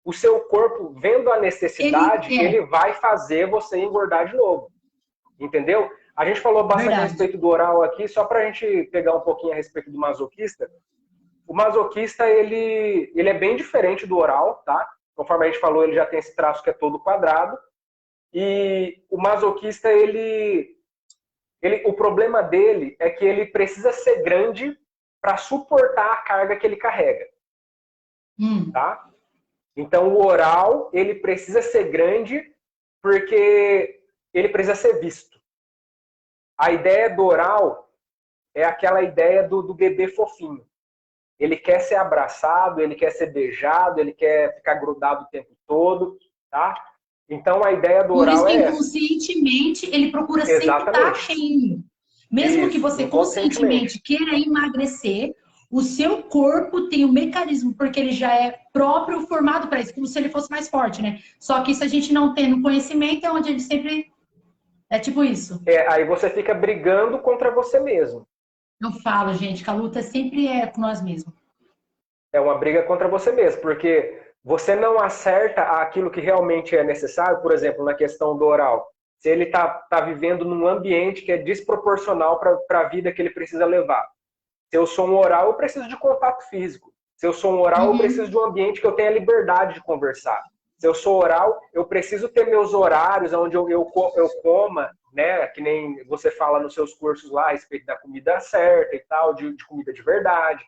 o seu corpo, vendo a
Ele
necessidade,
é
ele vai fazer você engordar de novo. Entendeu? A gente falou bastante a
verdade.
respeito do oral aqui, só para a gente pegar um pouquinho a respeito do masoquista. O masoquista, ele é bem diferente do oral, tá? Conforme a gente falou, ele já tem esse traço que é todo quadrado. E o masoquista, o problema dele é que ele precisa ser grande para suportar a carga que ele carrega,
Hum.
tá? Então, o oral, ele precisa ser grande porque ele precisa ser visto. A ideia do oral é aquela ideia do bebê fofinho. Ele quer ser abraçado, ele quer ser beijado, ele quer ficar grudado o tempo todo, tá? Então, a ideia do
Por isso
oral
que
é essa.
inconscientemente ele procura sempre estar
Exatamente.
cheinho. Mesmo que
Isso,
você conscientemente
inconscientemente.
queira emagrecer, o seu corpo tem um mecanismo, porque ele já é próprio formado para isso, como se ele fosse mais forte, né? Só que isso a gente não tem no conhecimento, é onde ele sempre. É tipo isso.
Aí você fica brigando contra você mesmo.
Eu falo, gente, que a luta sempre é com nós mesmos.
É uma briga contra você mesmo, porque você não acerta aquilo que realmente é necessário, por exemplo, na questão do oral. Se ele tá vivendo num ambiente que é desproporcional para a vida que ele precisa levar. Se eu sou um oral, eu preciso de contato físico. Se eu sou um oral, eu preciso
Uhum.
de um ambiente que eu tenha liberdade de conversar. Se eu sou oral, eu preciso ter meus horários onde eu coma, né? Que nem você fala nos seus cursos lá a respeito da comida certa e tal, de comida de verdade.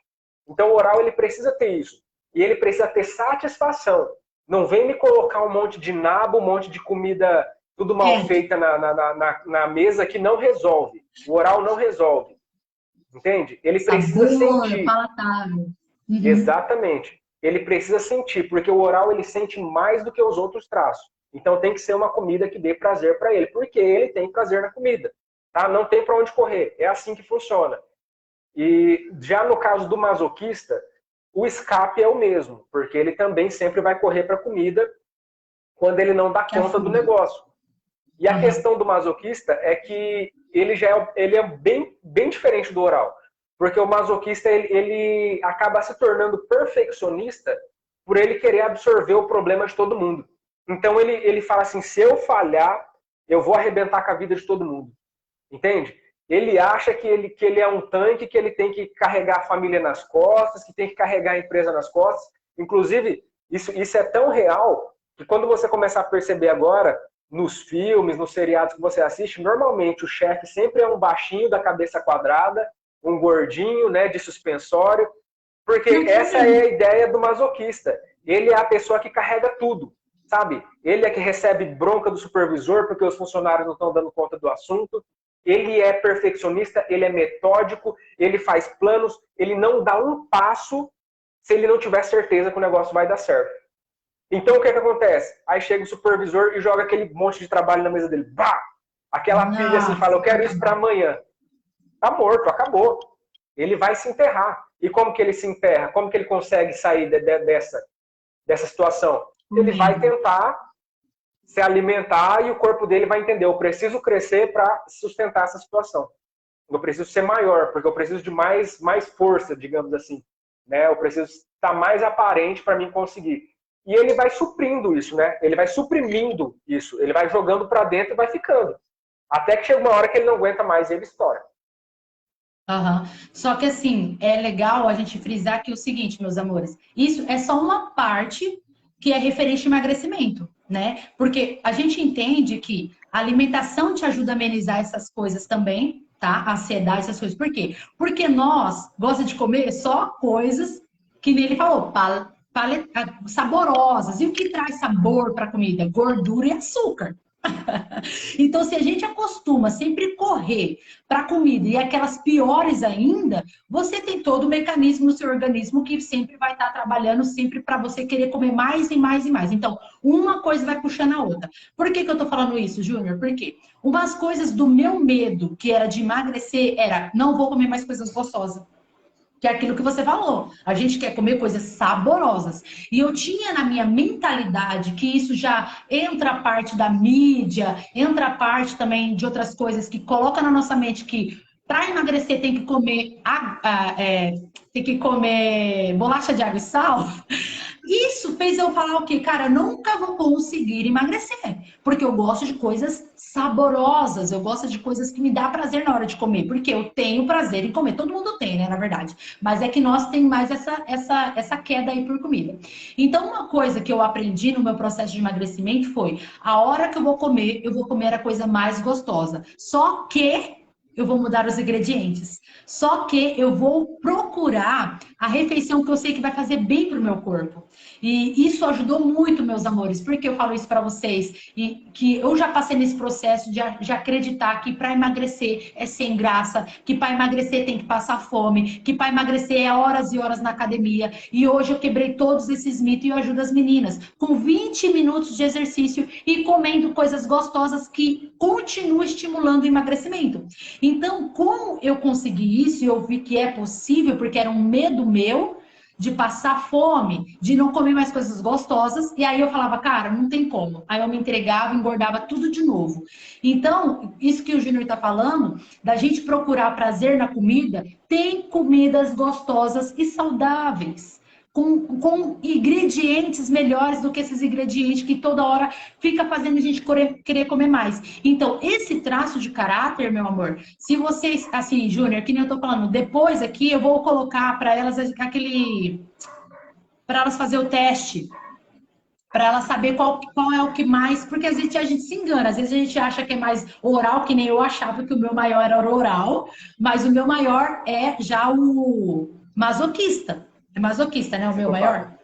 Então, o oral ele precisa ter isso. E ele precisa ter satisfação. Não vem me colocar um monte de nabo, um monte de comida tudo mal
É,
feita na mesa que não resolve. O oral não resolve. Entende? Ele precisa
sabor,
sentir.
palatável. Uhum.
Exatamente. Ele precisa sentir, porque o oral ele sente mais do que os outros traços. Então tem que ser uma comida que dê prazer para ele, porque ele tem prazer na comida. Tá? Não tem para onde correr. É assim que funciona. E já no caso do masoquista, o escape é o mesmo, porque ele também sempre vai correr para a comida quando ele não dá
Que a
conta do
fuga.
negócio. E a
Uhum.
questão do masoquista é que ele é bem diferente do oral. Porque o masoquista ele acaba se tornando perfeccionista por ele querer absorver o problema de todo mundo. Então ele fala assim, se eu falhar, eu vou arrebentar com a vida de todo mundo. Entende? Ele acha que ele é um tanque, que ele tem que carregar a família nas costas, que tem que carregar a empresa nas costas. Inclusive, isso é tão real que quando você começar a perceber agora, nos filmes, nos seriados que você assiste, normalmente o chefe sempre é um baixinho da cabeça quadrada, um gordinho, né, de suspensório, porque essa é a ideia do masoquista. Ele é a pessoa que carrega tudo, sabe? Ele é que recebe bronca do supervisor porque os funcionários não estão dando conta do assunto. Ele é perfeccionista, ele é metódico, ele faz planos, ele não dá um passo se ele não tiver certeza que o negócio vai dar certo. Então, o que acontece? Aí chega o supervisor e joga aquele monte de trabalho na mesa dele. Bah! Aquela pilha assim, fala, eu quero isso para amanhã. Tá morto, acabou. Ele vai se enterrar. E como que ele se enterra? Como que ele consegue sair dessa situação? Ele vai tentar se alimentar e o corpo dele vai entender, eu preciso crescer para sustentar essa situação. Eu preciso ser maior, porque eu preciso de mais força, digamos assim. Né? Eu preciso estar mais aparente para mim conseguir. E ele vai suprindo isso, né? Ele vai suprimindo isso. Ele vai jogando para dentro e vai ficando. Até que chega uma hora que ele não aguenta mais e ele estoura.
Uhum. Só que assim, é legal a gente frisar aqui o seguinte, meus amores, isso é só uma parte que é referente ao emagrecimento, né? Porque a gente entende que a alimentação te ajuda a amenizar essas coisas também, tá? A ansiedade, essas coisas. Por quê? Porque nós gosta de comer só coisas que nele falou, saborosas. E o que traz sabor para a comida? Gordura e açúcar. Então, se a gente acostuma sempre correr para a comida e aquelas piores ainda, você tem todo o mecanismo no seu organismo que sempre vai estar trabalhando sempre para você querer comer mais e mais e mais. Então, uma coisa vai puxando a outra. Por que eu estou falando isso, Júnior? Porque umas coisas do meu medo, que era de emagrecer, era não vou comer mais coisas gostosas. Que é aquilo que você falou. A gente quer comer coisas saborosas. E eu tinha na minha mentalidade que isso já entra a parte da mídia, entra a parte também de outras coisas que coloca na nossa mente que para emagrecer tem que comer bolacha de água e sal. Isso fez eu falar o quê? Cara, eu nunca vou conseguir emagrecer, porque eu gosto de coisas saborosas, eu gosto de coisas que me dá prazer na hora de comer, porque eu tenho prazer em comer, todo mundo tem, né, na verdade, mas é que nós tem mais essa queda aí por comida. Então, uma coisa que eu aprendi no meu processo de emagrecimento foi, a hora que eu vou comer a coisa mais gostosa, só que eu vou mudar os ingredientes. Só que eu vou procurar a refeição que eu sei que vai fazer bem para o meu corpo. E isso ajudou muito, meus amores. Por que eu falo isso para vocês? E que eu já passei nesse processo de acreditar que para emagrecer é sem graça, que para emagrecer tem que passar fome, que para emagrecer é horas e horas na academia. E hoje eu quebrei todos esses mitos e eu ajudo as meninas com 20 minutos de exercício e comendo coisas gostosas que continuam estimulando o emagrecimento. Então, como eu consegui isso e eu vi que é possível, porque era um medo meu de passar fome, de não comer mais coisas gostosas, e aí eu falava, cara, não tem como. Aí eu me entregava, engordava tudo de novo. Então, isso que o Júnior está falando, da gente procurar prazer na comida, tem comidas gostosas e saudáveis. Com ingredientes melhores do que esses ingredientes que toda hora fica fazendo a gente querer comer mais. Então, esse traço de caráter, meu amor, se vocês, assim, Júnior, que nem eu tô falando, depois aqui eu vou colocar para elas para elas fazer o teste, para ela saber qual é o que mais, porque às vezes a gente se engana, às vezes a gente acha que é mais oral, que nem eu achava que o meu maior era oral, mas o meu maior é já o masoquista. É masoquista, né? O meu maior?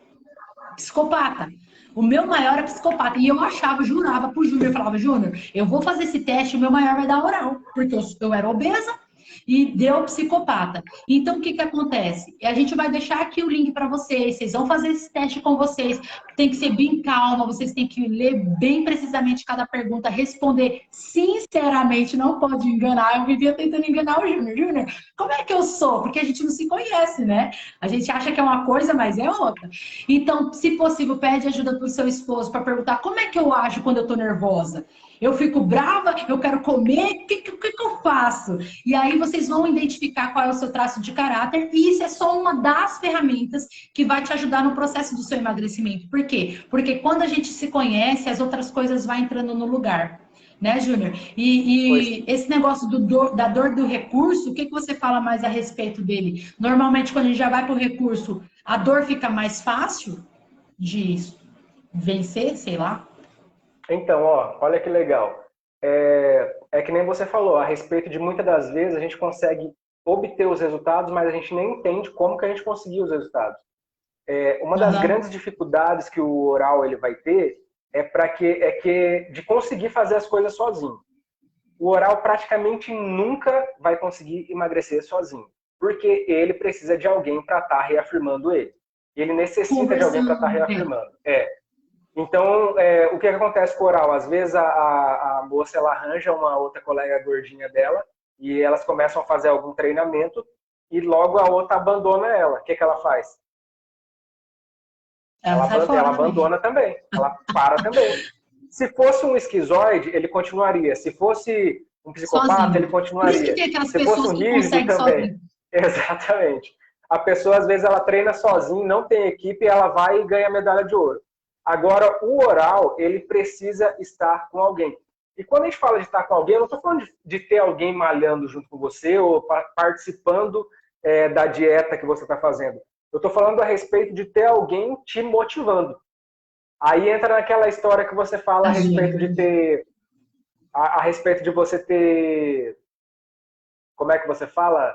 Psicopata. O meu maior é psicopata. E eu achava, jurava pro Júnior, eu falava, Júnior, eu vou fazer esse teste, o meu maior vai dar oral, porque eu era obesa e deu psicopata. Então, o que acontece? A gente vai deixar aqui o link para vocês vão fazer esse teste com vocês. Tem que ser bem calma, vocês têm que ler bem precisamente cada pergunta, responder sinceramente, não pode enganar. Eu vivia tentando enganar o Júnior. Júnior, como é que eu sou? Porque a gente não se conhece, né? A gente acha que é uma coisa, mas é outra. Então, se possível, pede ajuda pro seu esposo para perguntar como é que eu ajo quando eu tô nervosa. Eu fico brava, eu quero comer, o que eu faço? E aí vocês vão identificar qual é o seu traço de caráter, e isso é só uma das ferramentas que vai te ajudar no processo do seu emagrecimento. Por quê? Porque quando a gente se conhece, as outras coisas vão entrando no lugar. Né, Júnior?
Pois
E esse negócio da dor do recurso, o que você fala mais a respeito dele? Normalmente, quando a gente já vai para o recurso, a dor fica mais fácil de vencer, sei lá.
então, ó, olha que legal. É que nem você falou, a respeito de muitas das vezes a gente consegue obter os resultados, mas a gente nem entende como que a gente conseguiu os resultados. Uma das
Aham.
grandes dificuldades que o oral ele vai ter é que de conseguir fazer as coisas sozinho. O oral praticamente nunca vai conseguir emagrecer sozinho, porque ele precisa de alguém para estar reafirmando ele. Ele necessita de alguém para estar
Conversando.
reafirmando. Então, o que acontece com o oral? Às vezes a moça ela arranja uma outra colega gordinha dela e elas começam a fazer algum treinamento e logo a outra abandona ela. O que ela faz?
Ela sai
Ela
fora também.
abandona também, ela para também. Se fosse um esquizoide, ele continuaria. Se fosse um psicopata, ele
Sozinho. Por isso que
continuaria.
tem aquelas
Se fosse
pessoas
um
que
rígido,
conseguem
também.
sozinho.
Exatamente. A pessoa, às vezes, ela treina sozinha, não tem equipe, ela vai e ganha medalha de ouro. Agora, o oral, ele precisa estar com alguém. E quando a gente fala de estar com alguém, eu não estou falando de ter alguém malhando junto com você ou participando da dieta que você está fazendo. Eu estou falando a respeito de ter alguém te motivando. Aí entra naquela história que você fala a respeito de
Imagina.
ter. A respeito de você ter. Como é que você fala?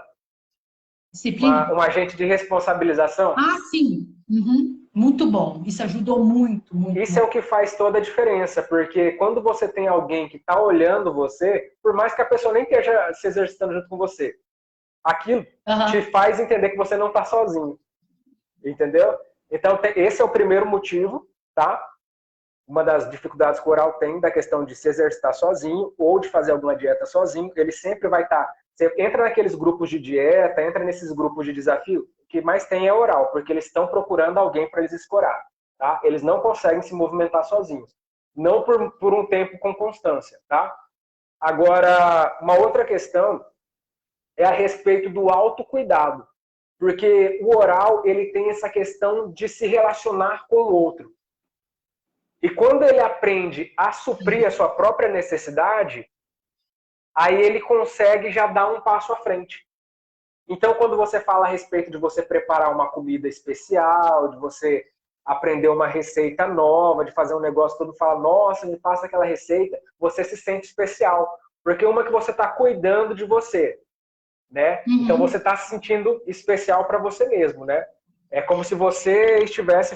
Disciplina?
Um agente de responsabilização.
Ah, sim. Uhum. Muito bom. Isso ajudou muito, muito,
Isso é o
muito.
que faz toda a diferença, porque quando você tem alguém que está olhando você, por mais que a pessoa nem esteja se exercitando junto com você, aquilo te
Aham.
faz entender que você não está sozinho, entendeu? Então, esse é o primeiro motivo, tá? Uma das dificuldades que o oral tem da questão de se exercitar sozinho ou de fazer alguma dieta sozinho, ele sempre vai estar. Você entra naqueles grupos de dieta, entra nesses grupos de desafio, o que mais tem é oral, porque eles estão procurando alguém para eles escorar. Tá? Eles não conseguem se movimentar sozinhos. Não por um tempo com constância. Tá? Agora, uma outra questão é a respeito do autocuidado. Porque o oral ele tem essa questão de se relacionar com o outro. E quando ele aprende a suprir a sua própria necessidade, aí ele consegue já dar um passo à frente. Então, quando você fala a respeito de você preparar uma comida especial, de você aprender uma receita nova, de fazer um negócio, todo fala, nossa, me passa aquela receita, você se sente especial. Porque uma que você está cuidando de você, né? Então você
Uhum.
está se sentindo especial para você mesmo, né? É como se você estivesse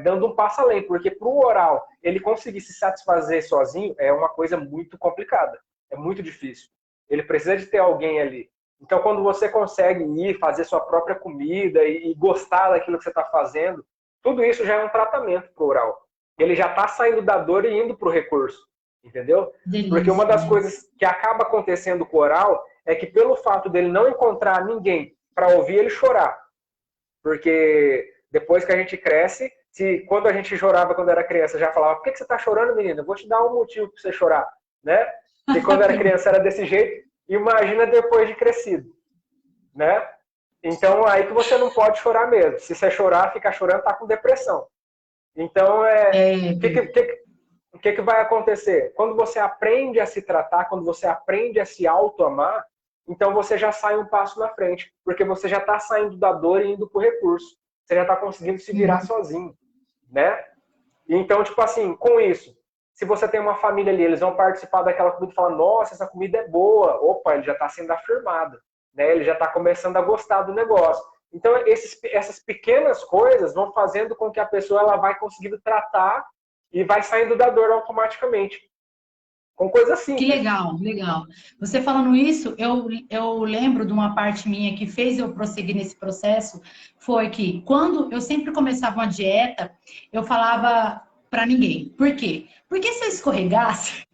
dando um passo além, porque para o oral ele conseguir se satisfazer sozinho é uma coisa muito complicada, é muito difícil. Ele precisa de ter alguém ali. Então, quando você consegue ir fazer sua própria comida e gostar daquilo que você está fazendo, tudo isso já é um tratamento para o oral. Ele já está saindo da dor e indo para o recurso, entendeu? Porque uma
Delícia,
das
né?
coisas que acaba acontecendo com o oral é que pelo fato dele não encontrar ninguém para ouvir ele chorar, porque depois que a gente cresce, se quando a gente chorava quando era criança, já falava, por que você está chorando, menina? Eu vou te dar um motivo para você chorar, né? E quando era criança era desse jeito, imagina depois de crescido, né? Então aí que você não pode chorar mesmo. Se você chorar, ficar chorando, tá com depressão. Então
É,
o que vai acontecer? Quando você aprende a se tratar, quando você aprende a se auto-amar, então você já sai um passo na frente, porque você já está saindo da dor e indo para o recurso. Você já está conseguindo se virar
uhum.
sozinho, né? Então, tipo assim, com isso, se você tem uma família ali, eles vão participar daquela comida e falar, nossa, essa comida é boa. Opa, ele já está sendo afirmado, né? Ele já está começando a gostar do negócio. Então, essas pequenas coisas vão fazendo com que a pessoa ela vai conseguindo tratar e vai saindo da dor automaticamente. Com coisas
Que
simples.
legal, legal. Você falando isso, eu lembro de uma parte minha que fez eu prosseguir nesse processo, foi que quando eu sempre começava uma dieta, eu falava para ninguém. Por quê? Porque se eu escorregasse,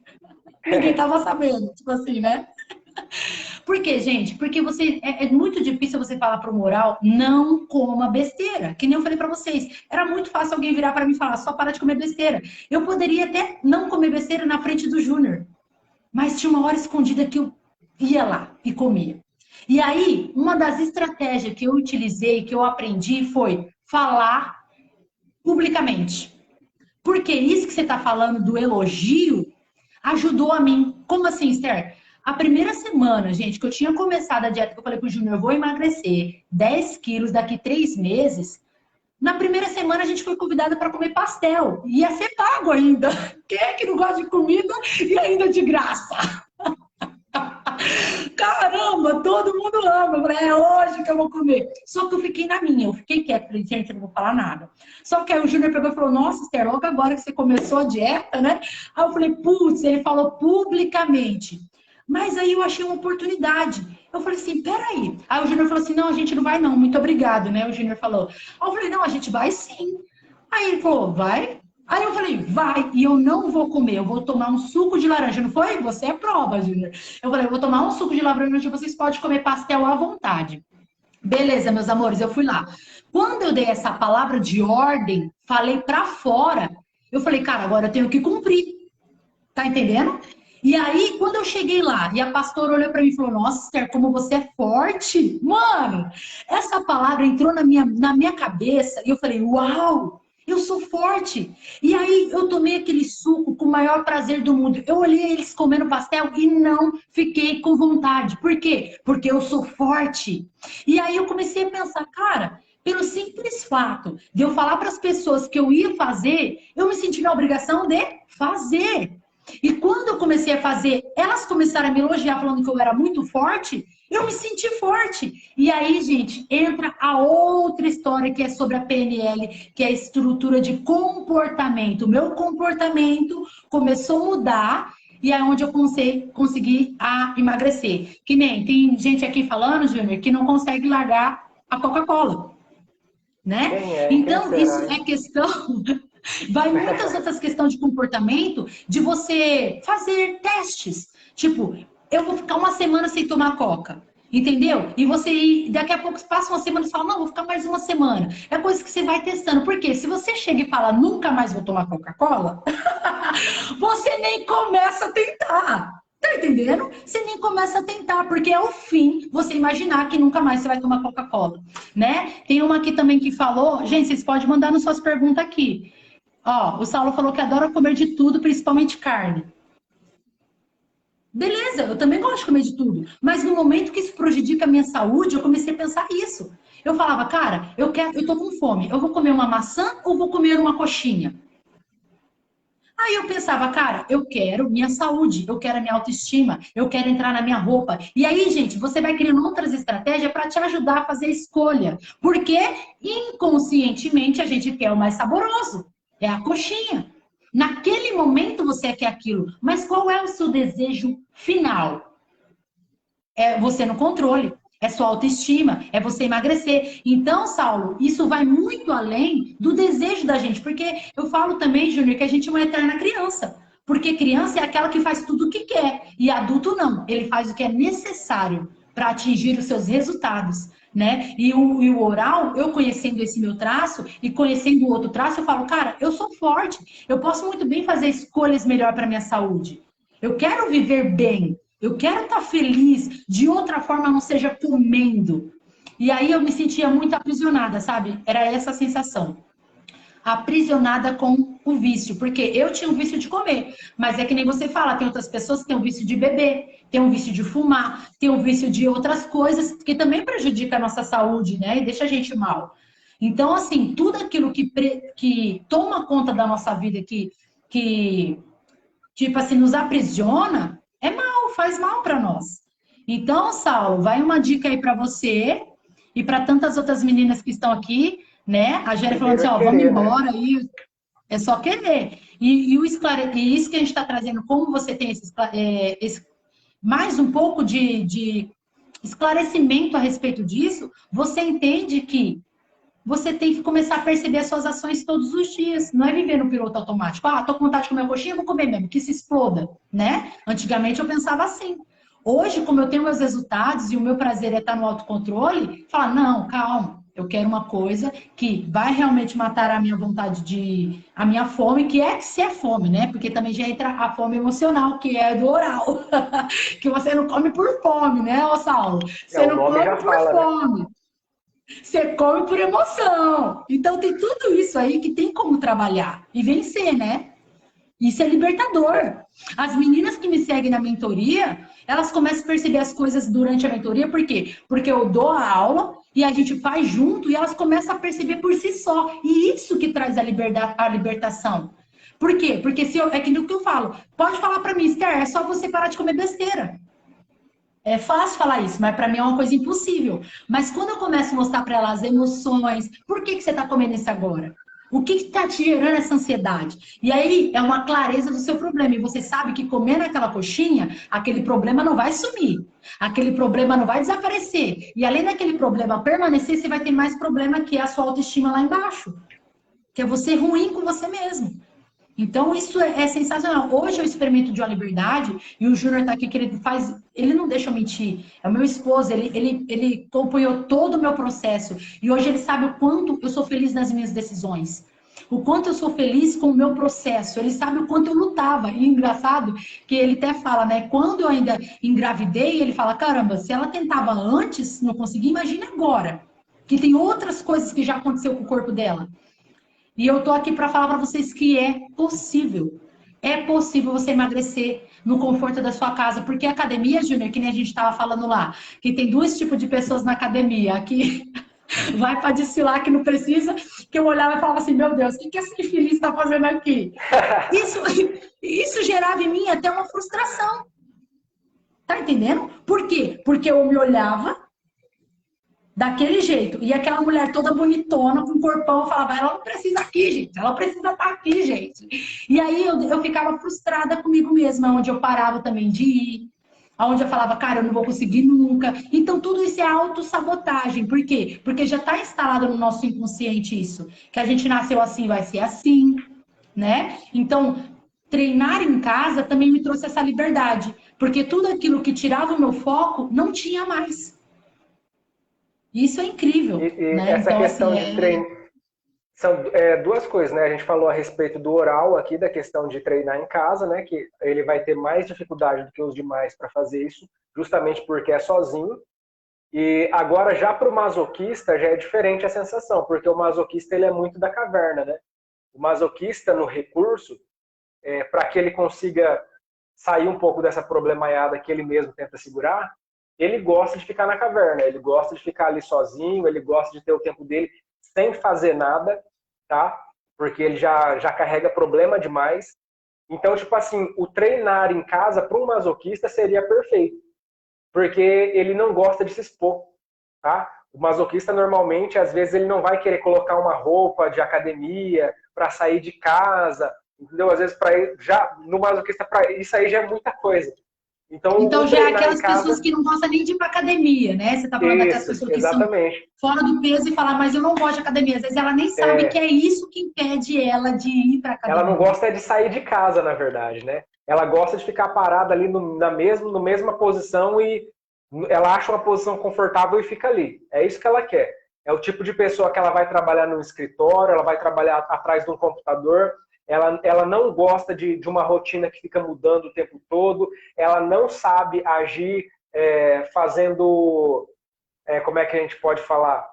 ninguém tava sabendo, tipo assim, né?
Por quê, gente? Porque é muito difícil você falar para o moral, não coma besteira. Que nem eu falei para vocês. Era muito fácil alguém virar para mim e falar, só para de comer besteira. Eu poderia até não comer besteira na frente do Júnior. Mas tinha uma hora escondida que eu ia lá e comia. E aí, uma das estratégias que eu utilizei, que eu aprendi, foi falar publicamente. Porque isso que você está falando do elogio ajudou a mim. Como assim, Esther? A primeira semana, gente, que eu tinha começado a dieta, que eu falei pro Júnior, eu vou emagrecer 10 quilos daqui 3 meses. Na primeira semana a gente foi convidada para comer pastel. Ia ser pago ainda. Quem é que não gosta de comida e ainda de graça? Caramba, todo mundo ama. Eu falei, é hoje que eu vou comer. Só que eu fiquei na minha, eu fiquei quieta. Falei, gente, eu não vou falar nada. Só que aí o Júnior pegou e falou, nossa, Esther, logo agora que você começou a dieta, né? Aí eu falei, putz, ele falou publicamente. Mas aí eu achei uma oportunidade. Eu falei assim, peraí. Aí o Júnior falou assim, não, a gente não vai não, muito obrigado, né? O Júnior falou. Aí eu falei, não, a gente vai sim. Aí ele falou, vai? Aí eu falei, vai, e eu não vou comer, eu vou tomar um suco de laranja. Não foi? Você é prova, Júnior. Eu falei, eu vou tomar um suco de laranja, vocês podem comer pastel à vontade. Beleza, meus amores, eu fui lá. Quando eu dei essa palavra de ordem, falei pra fora, eu falei, cara, agora eu tenho que cumprir. Tá entendendo? E aí, quando eu cheguei lá, e a pastora olhou pra mim e falou, nossa, Esther, como você é forte. Mano, essa palavra entrou na minha cabeça e eu falei, uau, eu sou forte. E aí, eu tomei aquele suco com o maior prazer do mundo. Eu olhei eles comendo pastel e não fiquei com vontade. Por quê? Porque eu sou forte. E aí, eu comecei a pensar, cara, pelo simples fato de eu falar para as pessoas que eu ia fazer, eu me senti na obrigação de fazer. E quando eu comecei a fazer, elas começaram a me elogiar falando que eu era muito forte, eu me senti forte. E aí, gente, entra a outra história que é sobre a PNL, que é a estrutura de comportamento. O meu comportamento começou a mudar e é onde eu consegui emagrecer. Que nem tem gente aqui falando, Júnior, que não consegue largar a Coca-Cola, né? Então, isso é questão... Vai muitas outras questões de comportamento, de você fazer testes. Tipo, eu vou ficar uma semana sem tomar coca. Entendeu? E você daqui a pouco passa uma semana e fala, não, vou ficar mais uma semana. É coisa que você vai testando. Porque se você chega e fala, nunca mais vou tomar Coca-Cola, você nem começa a tentar. Tá entendendo? Você nem começa a tentar, porque é o fim você imaginar que nunca mais você vai tomar Coca-Cola, né? Tem uma aqui também que falou, gente, vocês podem mandar nas suas perguntas aqui. Ó, o Saulo falou que adora comer de tudo, principalmente carne. Beleza, eu também gosto de comer de tudo. Mas no momento que isso prejudica a minha saúde, eu comecei a pensar isso. Eu falava, cara, eu tô com fome. Eu vou comer uma maçã ou vou comer uma coxinha? Aí eu pensava, cara, eu quero minha saúde, eu quero a minha autoestima, eu quero entrar na minha roupa. E aí, gente, você vai criando outras estratégias para te ajudar a fazer a escolha. Porque inconscientemente a gente quer o mais saboroso. É a coxinha. Naquele momento você quer aquilo. Mas qual é o seu desejo final? É você no controle. É sua autoestima, é você emagrecer. Então, Saulo, isso vai muito além do desejo da gente. Porque eu falo também, Júnior, que a gente é uma eterna criança. Porque criança é aquela que faz tudo o que quer. E adulto não. Ele faz o que é necessário para atingir os seus resultados, né? E o oral, eu conhecendo esse meu traço e conhecendo o outro traço, eu falo, cara, eu sou forte. Eu posso muito bem fazer escolhas melhor para minha saúde. Eu quero viver bem. Eu quero estar feliz, de outra forma não seja comendo. E aí eu me sentia muito aprisionada, sabe? Era essa a sensação. Aprisionada com o vício, porque eu tinha um vício de comer, mas é que nem você fala, tem outras pessoas que têm um vício de beber, tem um vício de fumar, tem um vício de outras coisas que também prejudica a nossa saúde, né? E deixa a gente mal. Então, assim, tudo aquilo que toma conta da nossa vida, que tipo assim, nos aprisiona, é mal, faz mal para nós. Então, Saulo, vai uma dica aí para você e para tantas outras meninas que estão aqui, né? A Géria falando assim, ó, vamos embora aí, é só querer. E isso que a gente está trazendo, como você tem mais um pouco de esclarecimento a respeito disso, você entende que você tem que começar a perceber as suas ações todos os dias. Não é viver no piloto automático. Ah, tô com vontade de comer coxinha, vou comer mesmo, que se exploda, né? Antigamente eu pensava assim. Hoje, como eu tenho meus resultados e o meu prazer é estar no autocontrole, falar, não, calma, eu quero uma coisa que vai realmente matar a minha vontade a minha fome, que é se é fome, né? Porque também já entra a fome emocional, que é do oral. Que você não come por fome, né, ô Saulo? Você
O
não
nome
come
já
por
fala, né?
fome. Você come por emoção. Então tem tudo isso aí que tem como trabalhar e vencer, né? Isso é libertador.
É,
As meninas que me seguem na mentoria, elas começam a perceber as coisas durante a mentoria, por quê? Porque eu dou a aula e a gente faz junto e elas começam a perceber por si só. E isso que traz a libertação. Por quê? Porque se eu, é aquilo que eu falo. Pode falar para mim, Esther, é só você parar de comer besteira. É fácil falar isso, mas para mim é uma coisa impossível. Mas quando eu começo a mostrar para ela as emoções, por que você está comendo isso agora? O que está te gerando essa ansiedade? E aí é uma clareza do seu problema. E você sabe que comendo aquela coxinha, aquele problema não vai sumir. Aquele problema não vai desaparecer. E além daquele problema permanecer, você vai ter mais problema que é a sua autoestima lá embaixo. Que é você ruim com você mesmo. Então, isso é sensacional. Hoje eu experimento de uma liberdade e o Júnior tá aqui que ele faz. Ele não deixa eu mentir. É o meu esposo, ele acompanhou todo o meu processo. E hoje ele sabe o quanto eu sou feliz nas minhas decisões. O quanto eu sou feliz com o meu processo. Ele sabe o quanto eu lutava. E engraçado que ele até fala, né? Quando eu ainda engravidei, ele fala: caramba, se ela tentava antes, não conseguia, imagina agora. Que tem outras coisas que já aconteceu com o corpo dela. E eu tô aqui para falar para vocês que é possível. É possível você emagrecer no conforto da sua casa, porque a academia, Júnior, que nem a gente estava falando lá, que tem dois tipos de pessoas na academia, aqui vai para desfilar que não precisa, que eu olhava e falava assim, meu Deus, o que esse infeliz está fazendo aqui? Isso, isso gerava em mim até uma frustração. Tá entendendo? Por quê? Porque eu me olhava daquele jeito. E aquela mulher toda bonitona, com corpão, falava, ela não precisa aqui, gente. Ela precisa estar aqui, gente. E aí eu ficava frustrada comigo mesma, onde eu parava também de ir. Onde eu falava, cara, eu não vou conseguir nunca. Então, tudo isso é autossabotagem. Por quê? Porque já está instalado no nosso inconsciente isso. Que a gente nasceu assim, vai ser assim, né? Então, treinar em casa também me trouxe essa liberdade. Porque tudo aquilo que tirava o meu foco, não tinha mais. Isso é incrível,
e
né?
essa
Então,
questão
assim,
de treino são duas coisas, né? A gente falou a respeito do oral aqui, da questão de treinar em casa, né? Que ele vai ter mais dificuldade do que os demais para fazer isso, justamente porque é sozinho. E agora, já para o masoquista, já é diferente a sensação, porque o masoquista ele é muito da caverna, né? O masoquista, no recurso, para que ele consiga sair um pouco dessa problemaiada que ele mesmo tenta segurar, ele gosta de ficar na caverna, ele gosta de ficar ali sozinho, ele gosta de ter o tempo dele sem fazer nada, tá? Porque ele já carrega problema demais. Então, tipo assim, o treinar em casa para um masoquista seria perfeito, porque ele não gosta de se expor, tá? O masoquista normalmente, às vezes, ele não vai querer colocar uma roupa de academia para sair de casa, entendeu? Às vezes, já no masoquista, para isso aí já é muita coisa. Então,
então
o
já é
treinar em
aquelas pessoas
casa,
que não gostam nem de ir para academia, né? Você tá falando daquelas
isso,
pessoas que são
exatamente.
fora do peso e falar, mas eu não gosto de academia. Às vezes ela nem sabe que é isso que impede ela de ir para
Ela não
academia.
gosta de sair de casa, na verdade, né? Ela gosta de ficar parada ali no mesma posição e ela acha uma posição confortável e fica ali. É isso que ela quer. É o tipo de pessoa que ela vai trabalhar no escritório, ela vai trabalhar atrás de um computador, ela não gosta de uma rotina que fica mudando o tempo todo, ela não sabe agir fazendo, como é que a gente pode falar?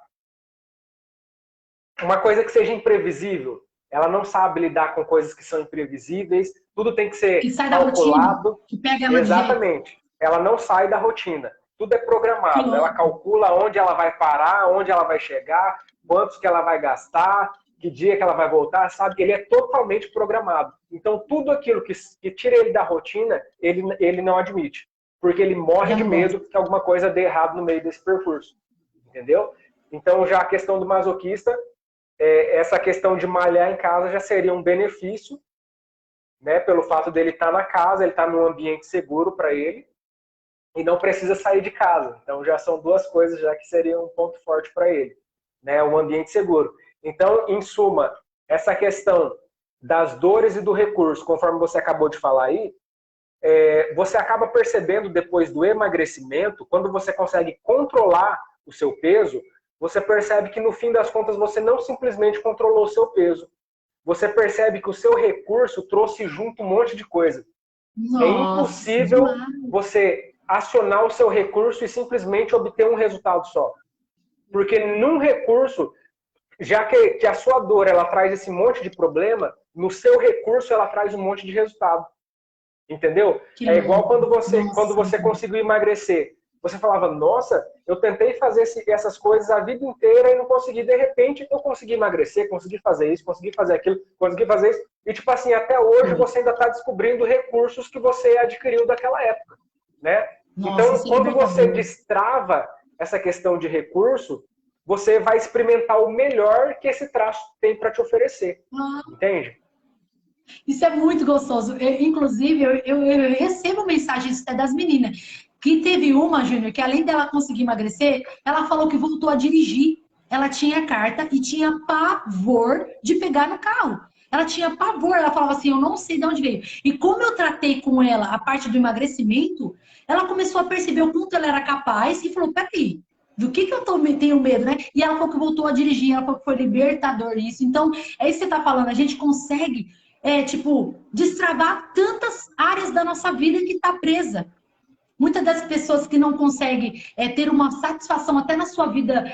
Uma coisa que seja imprevisível. Ela não sabe lidar com coisas que são imprevisíveis, tudo tem que ser
Que sai da rotina,
calculado.
que pega ela de jeito.
Exatamente. Ela não sai da rotina. Tudo é
Que
programado. Ela
louco.
calcula onde ela vai parar, onde ela vai chegar, quantos que ela vai gastar, que dia que ela vai voltar, sabe? Ele é totalmente programado. Então, tudo aquilo que tira ele da rotina, ele não admite. Porque ele morre
Já
de
não gosto.
medo que alguma coisa dê errado no meio desse percurso. Entendeu? Então, já a questão do masoquista, essa questão de malhar em casa já seria um benefício, né, pelo fato dele estar na casa, ele estar num ambiente seguro para ele e não precisa sair de casa. Então já são duas coisas já que seriam um ponto forte para ele, né, um ambiente seguro. Então, em suma, essa questão das dores e do recurso, conforme você acabou de falar aí, você acaba percebendo depois do emagrecimento, quando você consegue controlar o seu peso, você percebe que no fim das contas você não simplesmente controlou o seu peso. Você percebe que o seu recurso trouxe junto um monte de coisa. É
Nossa,
impossível
demais.
você acionar o seu recurso e simplesmente obter um resultado só. Porque num recurso, já que a sua dor ela traz esse monte de problema, no seu recurso ela traz um monte de resultado. Entendeu?
Que
É igual
louco.
quando
Nossa.
você conseguiu emagrecer. Você falava, nossa, eu tentei fazer essas coisas a vida inteira e não consegui. De repente, eu consegui emagrecer, consegui fazer isso, consegui fazer aquilo, consegui fazer isso. E, tipo assim, até hoje você ainda está descobrindo recursos que você adquiriu daquela época, né?
Nossa,
Então,
isso é
quando você
libertador.
destrava essa questão de recurso, você vai experimentar o melhor que esse traço tem para te oferecer.
Ah,
Entende?
isso é muito gostoso. Inclusive, eu recebo mensagens até das meninas. Que teve uma, Júnior, que além dela conseguir emagrecer, ela falou que voltou a dirigir. Ela tinha carta e tinha pavor de pegar no carro. Ela tinha pavor, ela falava assim: eu não sei de onde veio. E como eu tratei com ela a parte do emagrecimento, ela começou a perceber o quanto ela era capaz e falou: peraí, do que eu tenho medo, né? E ela falou que voltou a dirigir, ela falou que foi libertador isso. Então, é isso que você tá falando, a gente consegue tipo, destravar tantas áreas da nossa vida que está presa. Muitas das pessoas que não conseguem ter uma satisfação até na sua vida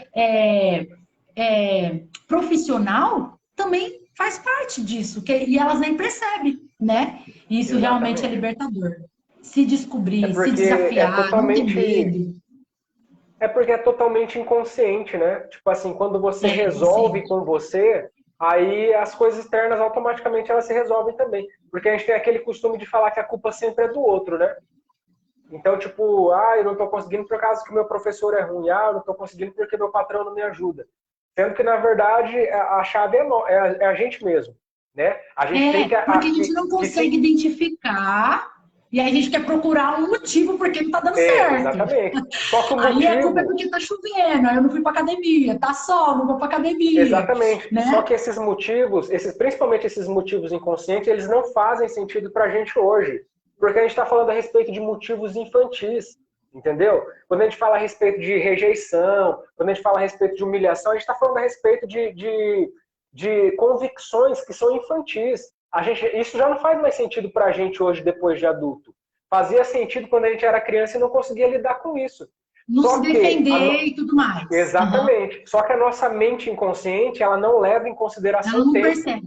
profissional também faz parte disso, e elas nem percebem, né? E isso realmente é
Exatamente.
libertador. Se
É
descobrir, se
porque é
desafiar, não ter
totalmente
medo.
É porque é totalmente inconsciente, né? Tipo assim, quando você
É
resolve
inconsciente.
com você, aí as coisas externas automaticamente elas se resolvem também. Porque a gente tem aquele costume de falar que a culpa sempre é do outro, né? Então, tipo, eu não tô conseguindo por causa que o meu professor é ruim, eu não tô conseguindo porque meu patrão não me ajuda. Sendo que, na verdade, a chave é a gente mesmo, né? A gente tem
Porque a gente não
que
consegue
se
identificar e aí a gente quer procurar um motivo porque não tá dando certo.
exatamente. Só que o
Aí a culpa é
motivo.
porque tá chovendo, aí eu não fui pra academia, tá sol, não vou pra academia,
Exatamente. Só
né?
que esses motivos, principalmente esses motivos inconscientes, eles não fazem sentido para a gente hoje. Porque a gente está falando a respeito de motivos infantis, entendeu? Quando a gente fala a respeito de rejeição, quando a gente fala a respeito de humilhação, a gente está falando a respeito de convicções que são infantis. Isso já não faz mais sentido para a gente hoje, depois de adulto. Fazia sentido quando a gente era criança e não conseguia lidar com isso.
Não se
Só que
defender e tudo mais. Uhum.
exatamente. Só que a nossa mente inconsciente, ela não leva em
Ela
consideração o
não
tempo.
percebe.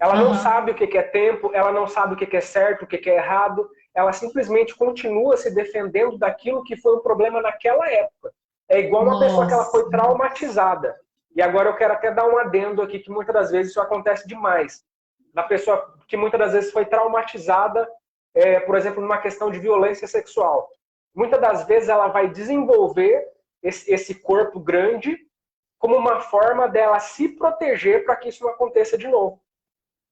Ela não
Uhum.
sabe o que é tempo, ela não sabe o que é certo, o que é errado. Ela simplesmente continua se defendendo daquilo que foi um problema naquela época. É igual uma pessoa que ela
Nossa.
foi traumatizada. E agora eu quero até dar um adendo aqui, que muitas das vezes isso acontece demais. Na pessoa que muitas das vezes foi traumatizada, por exemplo, numa questão de violência sexual. Muitas das vezes ela vai desenvolver esse corpo grande como uma forma dela se proteger para que isso não aconteça de novo.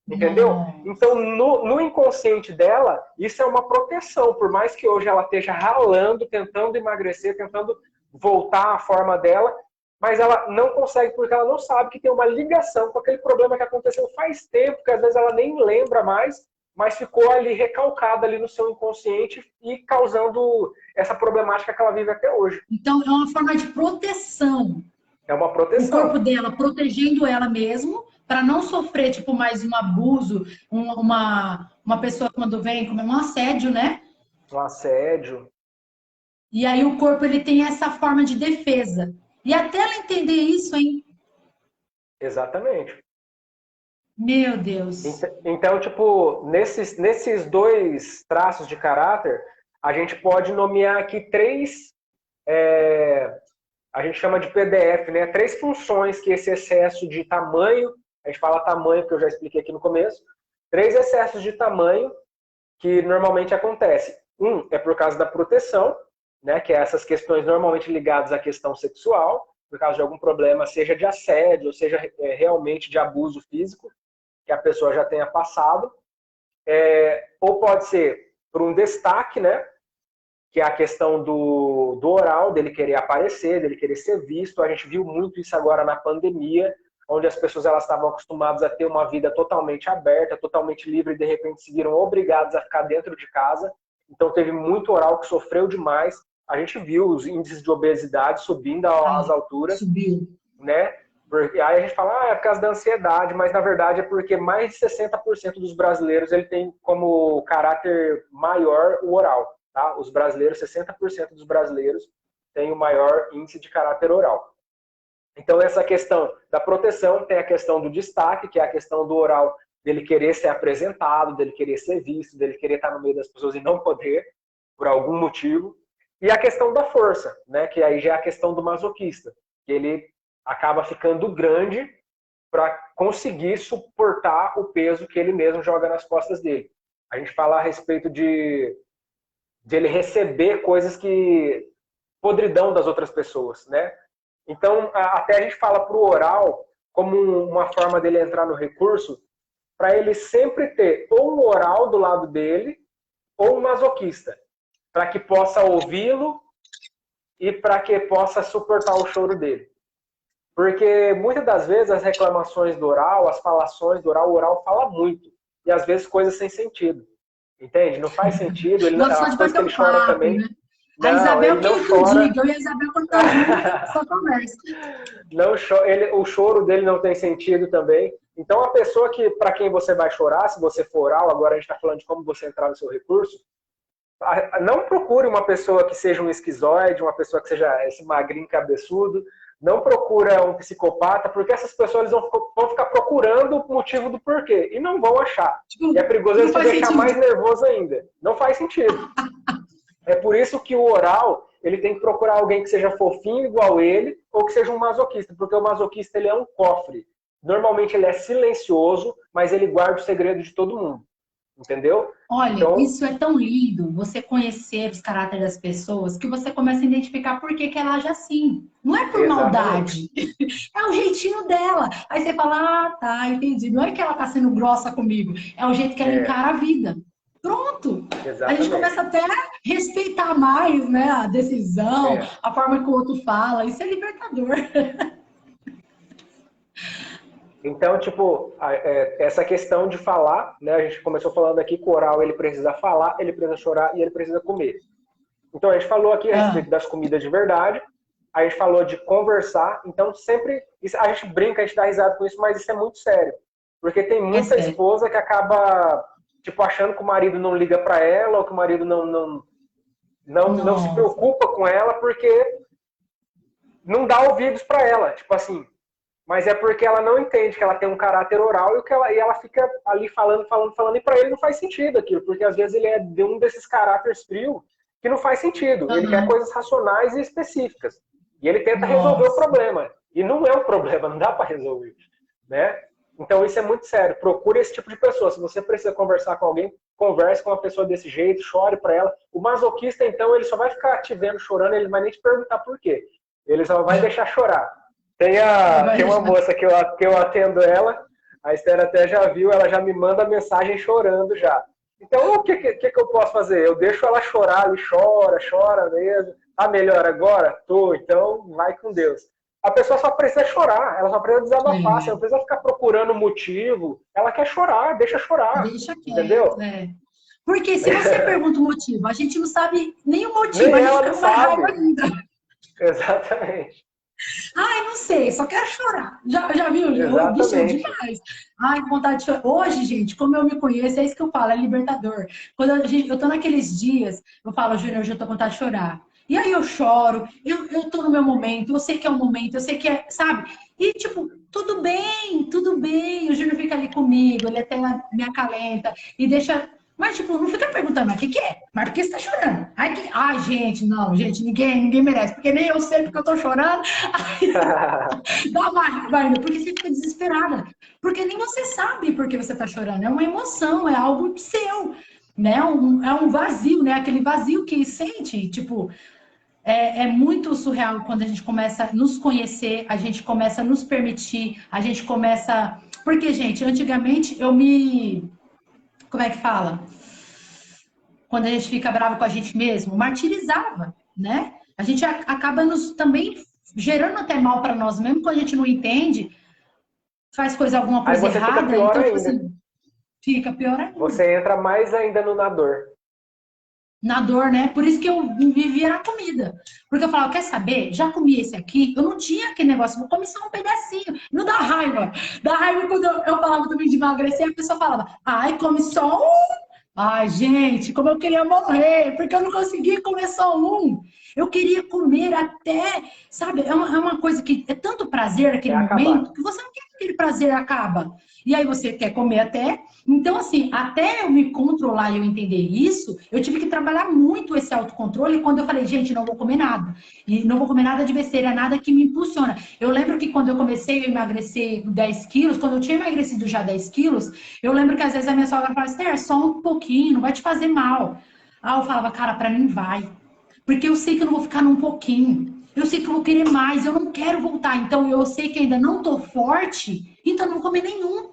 Entendeu? Então,
Nossa.
no inconsciente dela, isso é uma proteção. Por mais que hoje ela esteja ralando, tentando emagrecer, tentando voltar à forma dela, mas ela não consegue porque ela não sabe que tem uma ligação com aquele problema que aconteceu faz tempo, que às vezes ela nem lembra mais, mas ficou ali recalcada ali no seu inconsciente e causando essa problemática que ela vive até hoje.
Então, é uma forma de proteção.
É uma
O corpo
proteção.
dela protegendo ela mesmo para não sofrer, tipo, mais um abuso, uma pessoa quando vem, como um assédio, né?
Um assédio.
E aí o corpo ele tem essa forma de defesa. E até ela entender isso, hein?
Exatamente.
Meu Deus.
Então, tipo, nesses dois traços de caráter, a gente pode nomear aqui três, a gente chama de PDF, né? Três funções que esse excesso de tamanho, a gente fala tamanho, que eu já expliquei aqui no começo, três excessos de tamanho que normalmente acontece. Um é por causa da proteção, né? Que é essas questões normalmente ligadas à questão sexual, por causa de algum problema, seja de assédio, ou seja realmente de abuso físico, que a pessoa já tenha passado, ou pode ser por um destaque, né? Que é a questão do oral, dele querer aparecer, dele querer ser visto. A gente viu muito isso agora na pandemia. onde as pessoas elas estavam acostumadas a ter uma vida totalmente aberta, totalmente livre, e de repente se viram obrigadas a ficar dentro de casa. Então teve muito oral que sofreu demais. A gente viu os índices de obesidade subindo às alturas,
Subiu.
né? Porque aí a gente fala, é por causa da ansiedade, mas na verdade é porque mais de 60% dos brasileiros ele tem como caráter maior o oral, tá? Os brasileiros, 60% dos brasileiros têm o maior índice de caráter oral. Então essa questão da proteção tem a questão do destaque, que é a questão do oral, dele querer ser apresentado, dele querer ser visto, dele querer estar no meio das pessoas e não poder, por algum motivo. E a questão da força, né? Que aí já é a questão do masoquista, que ele acaba ficando grande para conseguir suportar o peso que ele mesmo joga nas costas dele. A gente fala a respeito de ele receber coisas que podridão das outras pessoas, né? Então, até a gente fala para o oral como uma forma dele entrar no recurso, para ele sempre ter ou um oral do lado dele ou um masoquista, para que possa ouvi-lo e para que possa suportar o choro dele. Porque muitas das vezes as reclamações do oral, as falações do oral, o oral fala muito. E às vezes coisas sem sentido. Entende? Não faz sentido. Ele, as coisas que ele chora também.
Né?
Não,
a Isabel
ele não
que
chora.
eu digo, eu e a Isabel quando tá junto, só conversa.
Não, o choro dele não tem sentido também. Então a pessoa que, para quem você vai chorar, se você for oral, agora a gente está falando de como você entrar no seu recurso, não procure uma pessoa que seja um esquizoide, uma pessoa que seja esse magrinho cabeçudo, não procura um psicopata, porque essas pessoas vão ficar procurando o motivo do porquê e não vão achar. E é perigoso eles te deixar mais nervoso ainda. Não faz sentido. É por isso que o oral, ele tem que procurar alguém que seja fofinho igual ele, ou que seja um masoquista, porque o masoquista ele é um cofre. Normalmente ele é silencioso, mas ele guarda o segredo de todo mundo. Entendeu?
Olha,
então,
isso é tão lindo, você conhecer os caráteres das pessoas, que você começa a identificar por que ela age assim. Não é por
exatamente.
maldade, é o jeitinho dela. Aí você fala, ah, tá, entendi. Não é que ela tá sendo grossa comigo, é o jeito que ela encara a vida. Pronto!
Exatamente.
A gente começa até a respeitar mais, né, a decisão, a forma que o outro fala. Isso é libertador.
Então, tipo, essa questão de falar, né? A gente começou falando aqui que o oral ele precisa falar, ele precisa chorar e ele precisa comer. Então, a gente falou aqui a respeito das comidas de verdade, a gente falou de conversar. Então, sempre, a gente brinca, a gente dá risada com isso, mas isso é muito sério. Porque tem muita esposa que acaba, tipo, achando que o marido não liga para ela, ou que o marido não se preocupa com ela, porque não dá ouvidos para ela. Tipo assim, mas é porque ela não entende que ela tem um caráter oral e ela fica ali falando, e para ele não faz sentido aquilo, porque às vezes ele é de um desses caráteres frios que não faz sentido. Ele quer coisas racionais e específicas. E ele tenta resolver o problema. E não é um problema, não dá para resolver, né? Então isso é muito sério. Procure esse tipo de pessoa. Se você precisa conversar com alguém, converse com uma pessoa desse jeito, chore para ela. O masoquista, então, ele só vai ficar te vendo chorando, ele não vai nem te perguntar por quê. Ele só vai deixar chorar. Tem uma moça que eu atendo ela, a Esther até já viu, ela já me manda mensagem chorando já. Então, o que eu posso fazer? Eu deixo ela chorar, ela chora mesmo. Tá melhor agora? Tô, então vai com Deus. A pessoa só precisa chorar, ela só precisa desabafar, você não precisa ficar procurando motivo. Ela quer chorar, deixa chorar. Deixa quieto, entendeu?
Porque se você pergunta o motivo, a gente não sabe nem o motivo,
nem
a
ela
gente fica com raiva ainda.
Exatamente.
Ai, não sei, só quero chorar. Já viu? Bicho, é demais. Ai, com vontade de chorar. Hoje, gente, como eu me conheço, é isso que eu falo, é libertador. Quando eu tô naqueles dias, eu falo, Júnior, hoje eu tô com vontade de chorar. E aí eu choro, eu tô no meu momento, eu sei que é o momento, eu sei que é, sabe? E, tipo, tudo bem. O Júnior fica ali comigo, ele até me acalenta e deixa... Mas, tipo, não fica perguntando, mas o que é? Mas por que você tá chorando? Ai, gente, não, gente, ninguém merece, porque nem eu sei porque eu tô chorando. Aí, dá uma raiva ainda, porque você fica desesperada. Porque nem você sabe por que você tá chorando. É uma emoção, é algo seu, né? É um vazio, né? Aquele vazio que sente, tipo... É muito surreal quando a gente começa a nos conhecer, a gente começa a nos permitir, a gente começa... Porque, gente, antigamente como é que fala? Quando a gente fica bravo com a gente mesmo, martirizava, né? A gente acaba nos também gerando até mal para nós mesmo, quando a gente não entende faz alguma
Aí
coisa
você fica
errada,
pior
então, tipo
ainda.
assim, fica pior ainda.
Você entra mais ainda na dor.
Na dor, né? Por isso que eu vivia na comida. Porque eu falava, quer saber? Já comi esse aqui, eu não tinha aquele negócio, vou comer só um pedacinho. Não dá raiva. Dá raiva quando eu falava também de emagrecer, a pessoa falava, ai, come só um. Ai, gente, como eu queria morrer, porque eu não conseguia comer só um. Eu queria comer até, sabe, é uma coisa que é tanto prazer
É
aquele
acabar.
momento, que você não quer que aquele prazer acaba. E aí você quer comer até. Então, assim, até eu me controlar e eu entender isso, eu tive que trabalhar muito esse autocontrole quando eu falei, gente, não vou comer nada. E não vou comer nada de besteira, nada que me impulsiona. Eu lembro que quando eu comecei a emagrecer 10 quilos, quando eu tinha emagrecido já 10 quilos, eu lembro que às vezes a minha sogra falava, Esther, só um pouquinho, não vai te fazer mal. Aí eu falava, cara, pra mim vai. Porque eu sei que eu não vou ficar num pouquinho. Eu sei que eu vou querer mais, eu não quero voltar. Então eu sei que ainda não tô forte, então eu não vou comer nenhum.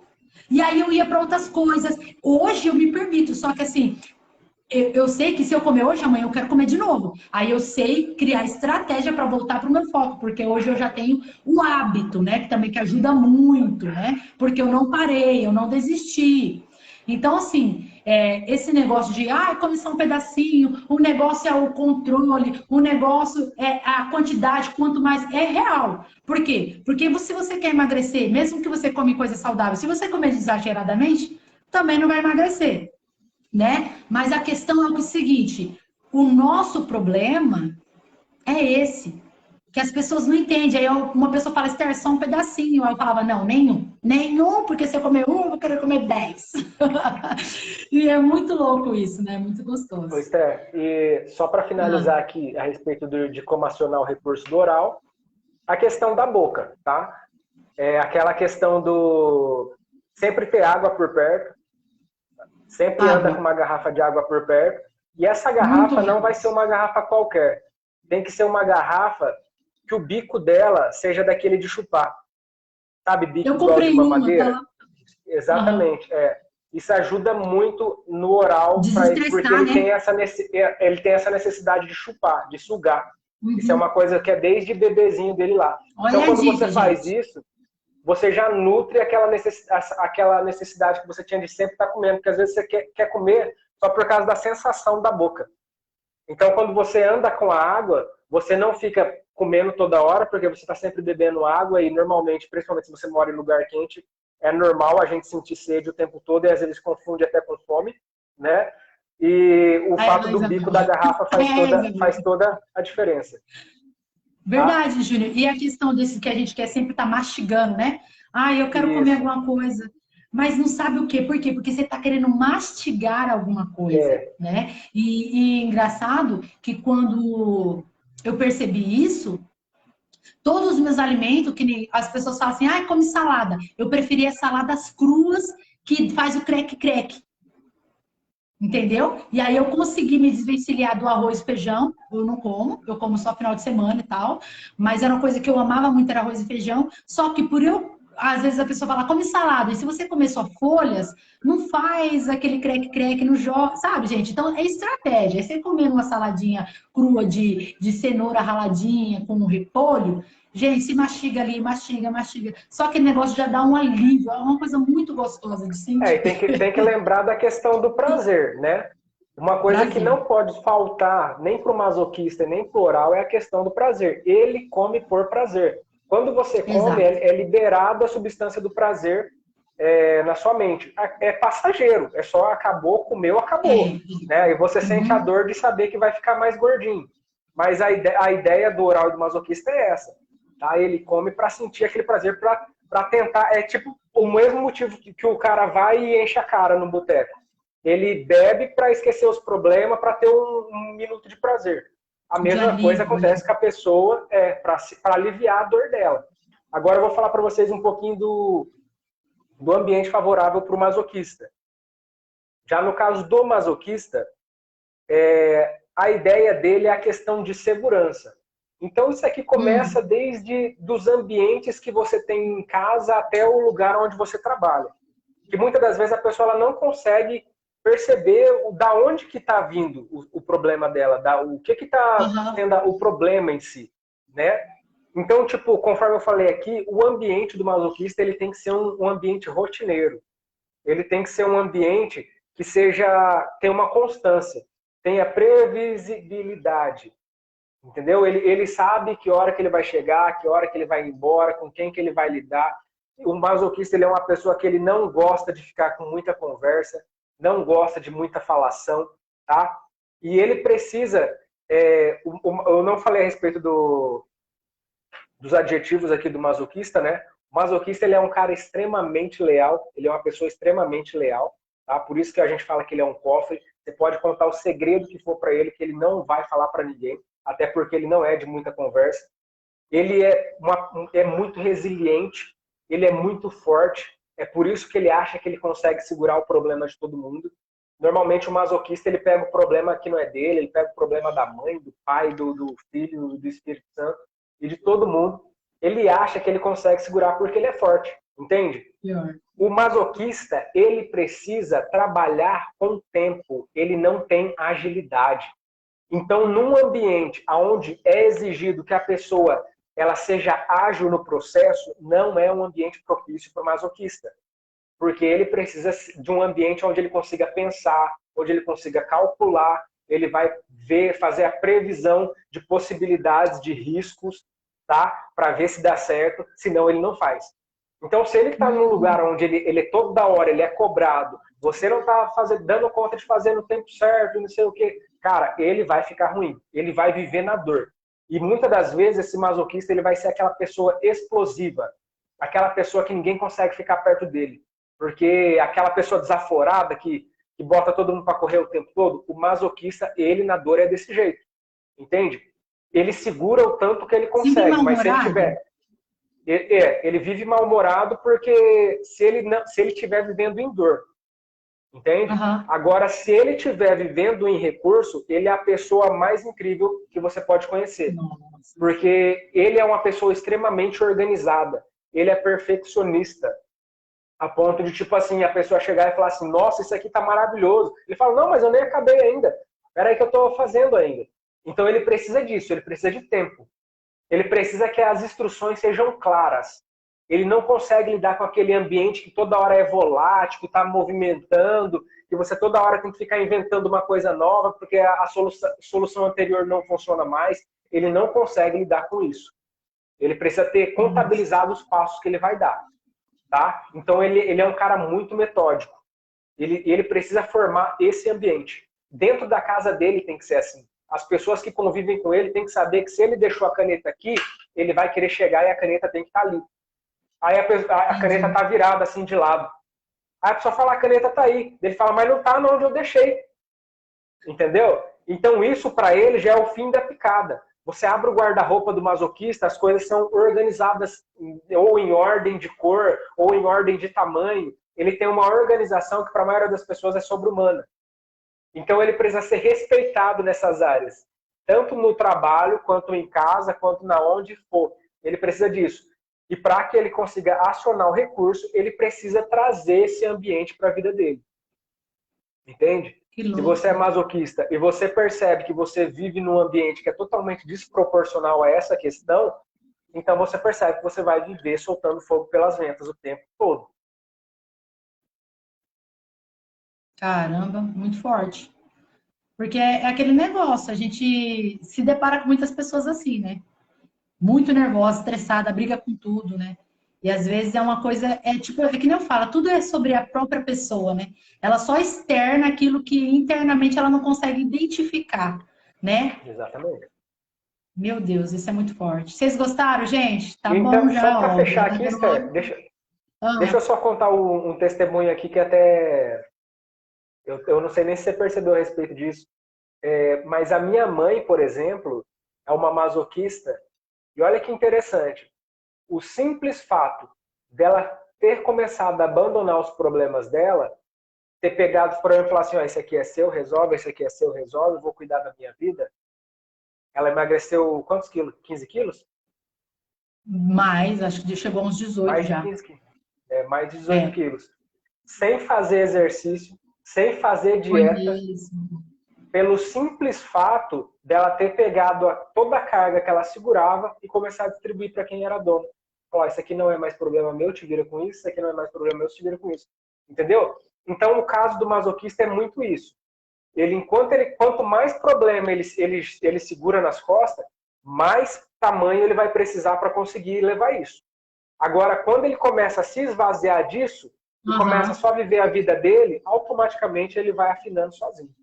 E aí eu ia para outras coisas. Hoje eu me permito, só que assim, eu sei que se eu comer hoje, amanhã eu quero comer de novo. Aí eu sei criar estratégia para voltar para o meu foco, porque hoje eu já tenho o hábito, né? Que também que ajuda muito, né? Porque eu não parei, eu não desisti. Então, assim, esse negócio de, come só um pedacinho, o negócio é o controle, o negócio é a quantidade, quanto mais, é real. Por quê? Porque se você quer emagrecer, mesmo que você come coisa saudável, se você comer exageradamente, também não vai emagrecer, né? Mas a questão é o seguinte, o nosso problema é esse, que as pessoas não entendem. Aí uma pessoa fala, Esther, só um pedacinho. Aí eu falava, não, nenhum. Nenhum, porque se eu comer um, eu vou querer comer 10. E é muito louco isso, né? Muito
Ô,
gostoso.
Esther, e só para
Ah,
finalizar aqui a respeito de como acionar o recurso do oral, a questão da boca, tá? É aquela questão do sempre ter água por perto, sempre anda com
água.
uma garrafa de água por perto, e essa
Muito
garrafa não
real.
vai ser uma garrafa qualquer. Tem que ser uma garrafa que o bico dela seja daquele de chupar. Sabe, bico
Eu
igual de
comprei uma,
mamadeira?
tá? Aham.
Exatamente, é. Isso ajuda muito no oral, porque
Desestressar, né?
ele tem essa necessidade de chupar, de sugar. Isso é
Uhum.
uma coisa que é desde bebezinho dele lá. Então,
Olha a
quando você
dica,
faz
gente.
isso, você já nutre aquela necessidade que você tinha de sempre estar comendo, porque às vezes você quer comer só por causa da sensação da boca. Então, quando você anda com a água, você não fica comendo toda hora, porque você está sempre bebendo água e normalmente, principalmente se você mora em lugar quente, é normal a gente sentir sede o tempo todo e às vezes confunde até com fome, né? E o
Ai,
fato
ai,
do bico da
Isabela.
garrafa
Isabela.
faz toda a diferença, tá?
Verdade, Júnior. E a questão desse que a gente quer sempre estar mastigando, né? Eu quero comer
Isso.
alguma coisa, mas não sabe o quê? Por quê? Porque você está querendo mastigar alguma coisa,
É,
né? E engraçado que quando eu percebi isso, todos os meus alimentos, que nem as pessoas falam assim, come salada. Eu preferia saladas cruas que faz o creque-creque. Entendeu? E aí eu consegui me desvencilhar do arroz e feijão. Eu não como, eu como só final de semana e tal. Mas era uma coisa que eu amava muito, era arroz e feijão. Só que por eu, às vezes a pessoa fala, come salada. E se você comer só folhas, não faz aquele creque-creque no jogo, sabe, gente? Então é estratégia. É você comer uma saladinha crua de cenoura raladinha com um repolho. Gente, se mastiga ali, mastiga, mastiga. Só que o negócio já dá um alívio, é uma coisa muito gostosa de
e
sentir.
tem que lembrar da questão do prazer, né? Uma coisa que
Prazer.
não pode faltar nem para o masoquista nem para o oral é a questão do prazer. Ele come por prazer. Quando você come,
Exato.
é liberado a substância do prazer na sua mente. É passageiro, é só acabou, comeu, acabou.
É.
Né? E você sente a
Uhum.
dor de saber que vai ficar mais gordinho. Mas a ideia do oral e do masoquista é essa. Tá? Ele come para sentir aquele prazer, para tentar. É tipo o mesmo motivo que o cara vai e enche a cara no boteco. Ele bebe para esquecer os problemas, para ter um minuto de prazer. A
De
mesma coisa
alívio, né?
acontece com a pessoa para aliviar a dor dela. Agora eu vou falar para vocês um pouquinho do ambiente favorável para o masoquista. Já no caso do masoquista, a ideia dele é a questão de segurança. Então isso aqui começa desde dos ambientes que você tem em casa até o lugar onde você trabalha. Que muitas das vezes a pessoa ela não consegue perceber da onde que está vindo o problema dela, o que está
Uhum.
sendo o problema em si, né? Então, tipo, conforme eu falei aqui, o ambiente do masoquista ele tem que ser um ambiente rotineiro. Ele tem que ser um ambiente que tenha uma constância, tenha previsibilidade, entendeu? Ele sabe que hora que ele vai chegar, que hora que ele vai embora, com quem que ele vai lidar. O masoquista ele é uma pessoa que ele não gosta de ficar com muita conversa, não gosta de muita falação, tá? E ele precisa, eu não falei a respeito dos adjetivos aqui do masoquista, né? O masoquista ele é um cara extremamente leal, ele é uma pessoa extremamente leal, tá? Por isso que a gente fala que ele é um cofre. Você pode contar o segredo que for para ele, que ele não vai falar para ninguém, até porque ele não é de muita conversa. Ele é muito resiliente, ele é muito forte, é por isso que ele acha que ele consegue segurar o problema de todo mundo. Normalmente o masoquista ele pega o problema que não é dele, ele pega o problema da mãe, do pai, do filho, do Espírito Santo e de todo mundo. Ele acha que ele consegue segurar porque ele é forte, entende? O masoquista, ele precisa trabalhar com o tempo, ele não tem agilidade. Então, num ambiente onde é exigido que a pessoa ela seja ágil no processo, não é um ambiente propício para o masoquista. Porque ele precisa de um ambiente onde ele consiga pensar, onde ele consiga calcular, ele vai fazer a previsão de possibilidades, de riscos, tá? Para ver se dá certo, senão ele não faz. Então, se ele está num lugar onde ele toda hora ele é cobrado, você não está dando conta de fazer no tempo certo, não sei o quê, cara, ele vai ficar ruim, ele vai viver na dor. E muitas das vezes esse masoquista ele vai ser aquela pessoa explosiva, aquela pessoa que ninguém consegue ficar perto dele, porque aquela pessoa desaforada que bota todo mundo para correr o tempo todo, o masoquista, ele na dor é desse jeito, entende? Ele segura o tanto que ele consegue, mas se ele tiver... Ele vive mal-humorado porque se ele estiver vivendo em dor, entende?
Uhum.
Agora, se ele estiver vivendo em recurso, ele é a pessoa mais incrível que você pode conhecer.
Nossa.
Porque ele é uma pessoa extremamente organizada, ele é perfeccionista, a ponto de, tipo assim, a pessoa chegar e falar assim, nossa, isso aqui tá maravilhoso. Ele fala, não, mas eu nem acabei ainda. Peraí que eu tô fazendo ainda. Então ele precisa disso, ele precisa de tempo. Ele precisa que as instruções sejam claras. Ele não consegue lidar com aquele ambiente que toda hora é volátil, que está movimentando, que você toda hora tem que ficar inventando uma coisa nova, porque a solução anterior não funciona mais. Ele não consegue lidar com isso. Ele precisa ter contabilizado os passos que ele vai dar. Tá? Então ele é um cara muito metódico. Ele precisa formar esse ambiente. Dentro da casa dele tem que ser assim. As pessoas que convivem com ele têm que saber que se ele deixou a caneta aqui, ele vai querer chegar e a caneta tem que estar ali. Aí a caneta está virada assim de lado. Aí a pessoa fala, a caneta está aí. Ele fala, mas não está onde eu deixei. Entendeu? Então isso para ele já é o fim da picada. Você abre o guarda-roupa do masoquista, as coisas são organizadas ou em ordem de cor, ou em ordem de tamanho. Ele tem uma organização que para a maioria das pessoas é sobre-humana. Então ele precisa ser respeitado nessas áreas, tanto no trabalho, quanto em casa, quanto na onde for. Ele precisa disso. E para que ele consiga acionar o recurso, ele precisa trazer esse ambiente para a vida dele. Entende? Se você é masoquista e você percebe que você vive num ambiente que é totalmente desproporcional a essa questão, então você percebe que você vai viver soltando fogo pelas ventas o tempo todo.
Caramba, muito forte. Porque é aquele negócio, a gente se depara com muitas pessoas assim, né? Muito nervosa, estressada, briga com tudo, né? E às vezes é uma coisa, tipo, é que nem eu falo, tudo é sobre a própria pessoa, né? Ela só externa aquilo que internamente ela não consegue identificar, né?
Exatamente.
Meu Deus, isso é muito forte. Vocês gostaram, gente? Tá
então,
bom já,
só para
ó.
fechar aqui, Esther, deixa eu só contar um testemunho aqui que até... Eu não sei nem se você percebeu a respeito disso, mas a minha mãe, por exemplo, é uma masoquista. E olha que interessante. O simples fato dela ter começado a abandonar os problemas dela, ter pegado, por exemplo, e falar assim, esse aqui é seu, resolve, esse aqui é seu, resolve, eu vou cuidar da minha vida. Ela emagreceu quantos quilos? 15 quilos?
Mais, acho que chegou a uns 18
mais
já.
De 15 quilos. Mais de 18 quilos. Sem fazer exercício, sem fazer dieta. pelo simples fato dela ter pegado toda a carga que ela segurava e começar a distribuir para quem era dono. Ó, isso aqui não é mais problema meu, te vira com isso aqui não é mais problema meu, te vira com isso. Entendeu? Então, o caso do masoquista é muito isso. Quanto mais problema ele segura nas costas, mais tamanho ele vai precisar para conseguir levar isso. Agora, quando ele começa a se esvaziar disso, e começa só a viver a vida dele, automaticamente ele vai afinando sozinho.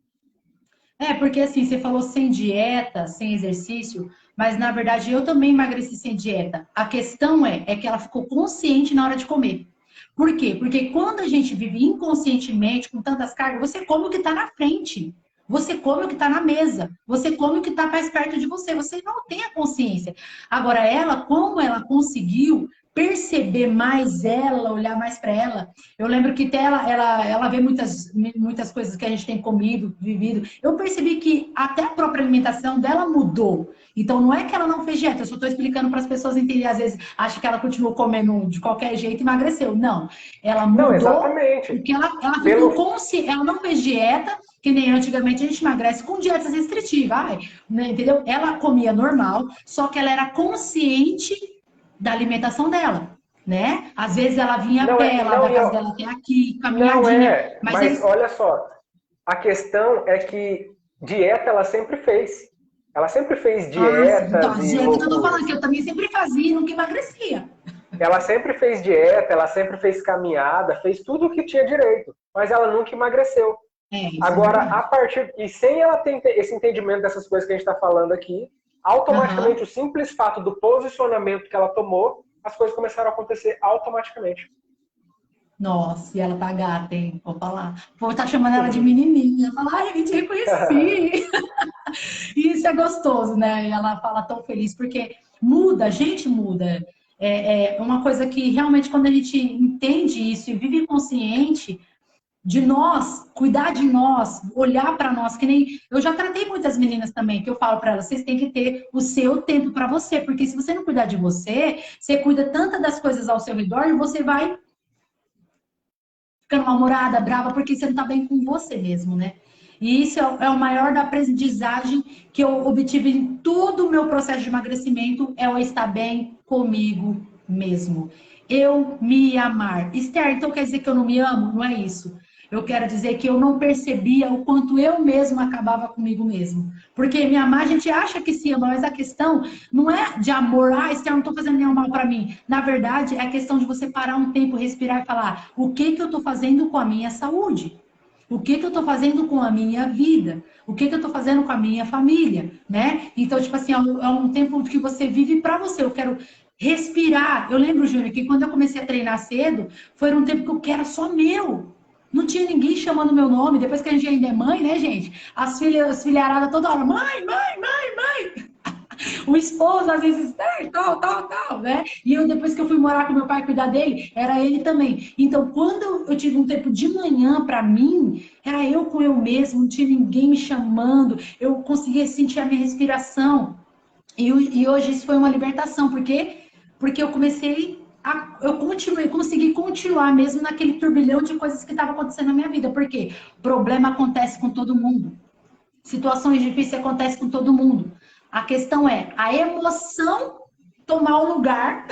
Porque assim, você falou sem dieta, sem exercício, mas na verdade eu também emagreci sem dieta. A questão é que ela ficou consciente na hora de comer. Por quê? Porque quando a gente vive inconscientemente, com tantas cargas, você come o que está na frente. Você come o que está na mesa. Você come o que está mais perto de você. Você não tem a consciência. Agora, ela, como ela conseguiu perceber mais ela, olhar mais para ela. Eu lembro que até ela vê muitas coisas que a gente tem comido, vivido. Eu percebi que até a própria alimentação dela mudou. Então, não é que ela não fez dieta, eu só estou explicando para as pessoas entenderem. Às vezes, acha que ela continuou comendo de qualquer jeito e emagreceu. Não, ela mudou.
Não, exatamente.
Porque ela ficou consciente, ela não fez dieta, que nem antigamente a gente emagrece com dietas restritivas, entendeu? Ela comia normal, só que ela era consciente da alimentação dela, né? Às vezes ela vinha a pé, lá da casa dela até aqui, caminhadinha.
Mas olha só, a questão é que dieta ela sempre fez. Ela sempre fez dietas
então,
e
dieta que eu tô
loucuras.
falando, que eu também sempre fazia e nunca emagrecia.
Ela sempre fez dieta, ela sempre fez caminhada, fez tudo o que tinha direito, mas ela nunca emagreceu. Agora, a partir... E sem ela ter esse entendimento dessas coisas que a gente está falando aqui, automaticamente o simples fato do posicionamento que ela tomou, as coisas começaram a acontecer automaticamente.
Nossa, e ela tá gata, hein? Vou falar. Vou estar chamando ela de menininha. Falar, ai, eu te reconheci. E isso é gostoso, né? E ela fala tão feliz, porque muda, a gente muda. É uma coisa que realmente, quando a gente entende isso e vive consciente de nós, cuidar de nós, olhar para nós, que nem eu já tratei muitas meninas também, que eu falo para elas, vocês têm que ter o seu tempo para você, porque se você não cuidar de você, você cuida tanto das coisas ao seu redor e você vai ficando mal-humorada, brava, porque você não tá bem com você mesmo, né? E isso é o maior da aprendizagem que eu obtive em todo o meu processo de emagrecimento, é eu estar bem comigo mesmo. Eu me amar. Esther, então quer dizer que eu não me amo? Não é isso. Eu quero dizer que eu não percebia o quanto eu mesma acabava comigo mesmo. Porque me amar, a gente acha que se ama, mas a questão não é de amor, Esther, eu não estou fazendo nenhum mal para mim. Na verdade, é a questão de você parar um tempo, respirar e falar, o que eu estou fazendo com a minha saúde? O que eu estou fazendo com a minha vida? O que eu estou fazendo com a minha família, né? Então, tipo assim, é um tempo que você vive para você. Eu quero respirar. Eu lembro, Júnior, que quando eu comecei a treinar cedo, foi um tempo que eu quero só meu. Não tinha ninguém chamando meu nome. Depois que a gente ainda é mãe, né, gente? As filharadas toda hora, mãe, mãe, mãe, mãe. O esposo, às vezes, tal, né? E eu, depois que eu fui morar com meu pai, cuidar dele, era ele também. Então, quando eu tive um tempo de manhã para mim, era eu com eu mesmo, não tinha ninguém me chamando, eu conseguia sentir a minha respiração. E hoje isso foi uma libertação, porque eu comecei consegui continuar mesmo naquele turbilhão de coisas que estava acontecendo na minha vida. Porque problema acontece com todo mundo. Situações difíceis acontecem com todo mundo. A questão é a emoção tomar o lugar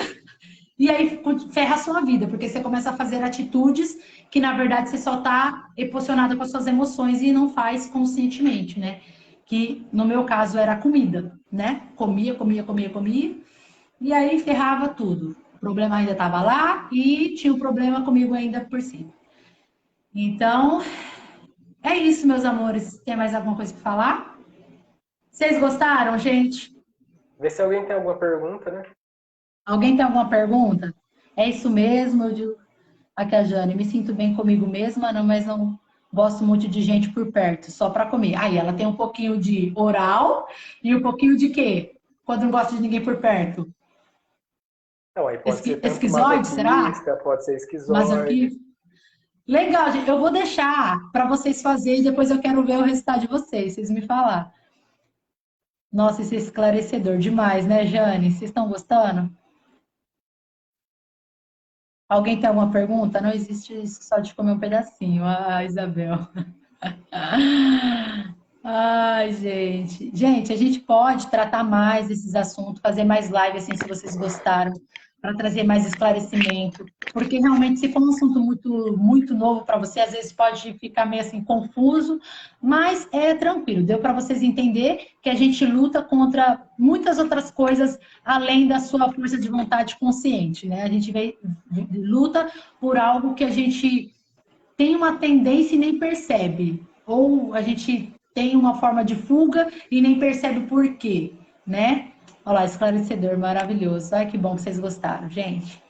e aí ferra a sua vida, porque você começa a fazer atitudes que, na verdade, você só está emocionada com as suas emoções e não faz conscientemente, né? Que, no meu caso, era a comida, né? Comia, e aí ferrava tudo. O problema ainda estava lá e tinha um problema comigo ainda por cima. Então, é isso, meus amores. Tem mais alguma coisa para falar? Vocês gostaram, gente?
Vê se alguém tem alguma pergunta, né?
Alguém tem alguma pergunta? É isso mesmo, eu digo. Aqui a Jane, me sinto bem comigo mesma, não, mas não gosto muito de gente por perto, só para comer. Aí ela tem um pouquinho de oral e um pouquinho de quê? Quando não gosta de ninguém por perto.
Não, aí pode ser tanto
Esquizoide, será?
pode ser esquizoide.
Masoquista? Legal, gente. Eu vou deixar para vocês fazerem e depois eu quero ver o resultado de vocês me falar. Nossa, isso é esclarecedor demais, né, Jane? Vocês estão gostando? Alguém tem alguma pergunta? Não existe isso só de comer um pedacinho. Ah, Isabel. Ai, gente. Gente, a gente pode tratar mais desses assuntos, fazer mais live, assim, se vocês gostaram, para trazer mais esclarecimento. Porque realmente, se for um assunto muito, muito novo para você, às vezes pode ficar meio assim confuso, mas é tranquilo. Deu para vocês entender que a gente luta contra muitas outras coisas além da sua força de vontade consciente, né? A gente luta por algo que a gente tem uma tendência e nem percebe. Ou a gente tem uma forma de fuga e nem percebe por quê, né? Olha lá, esclarecedor, maravilhoso. Ai, que bom que vocês gostaram, gente.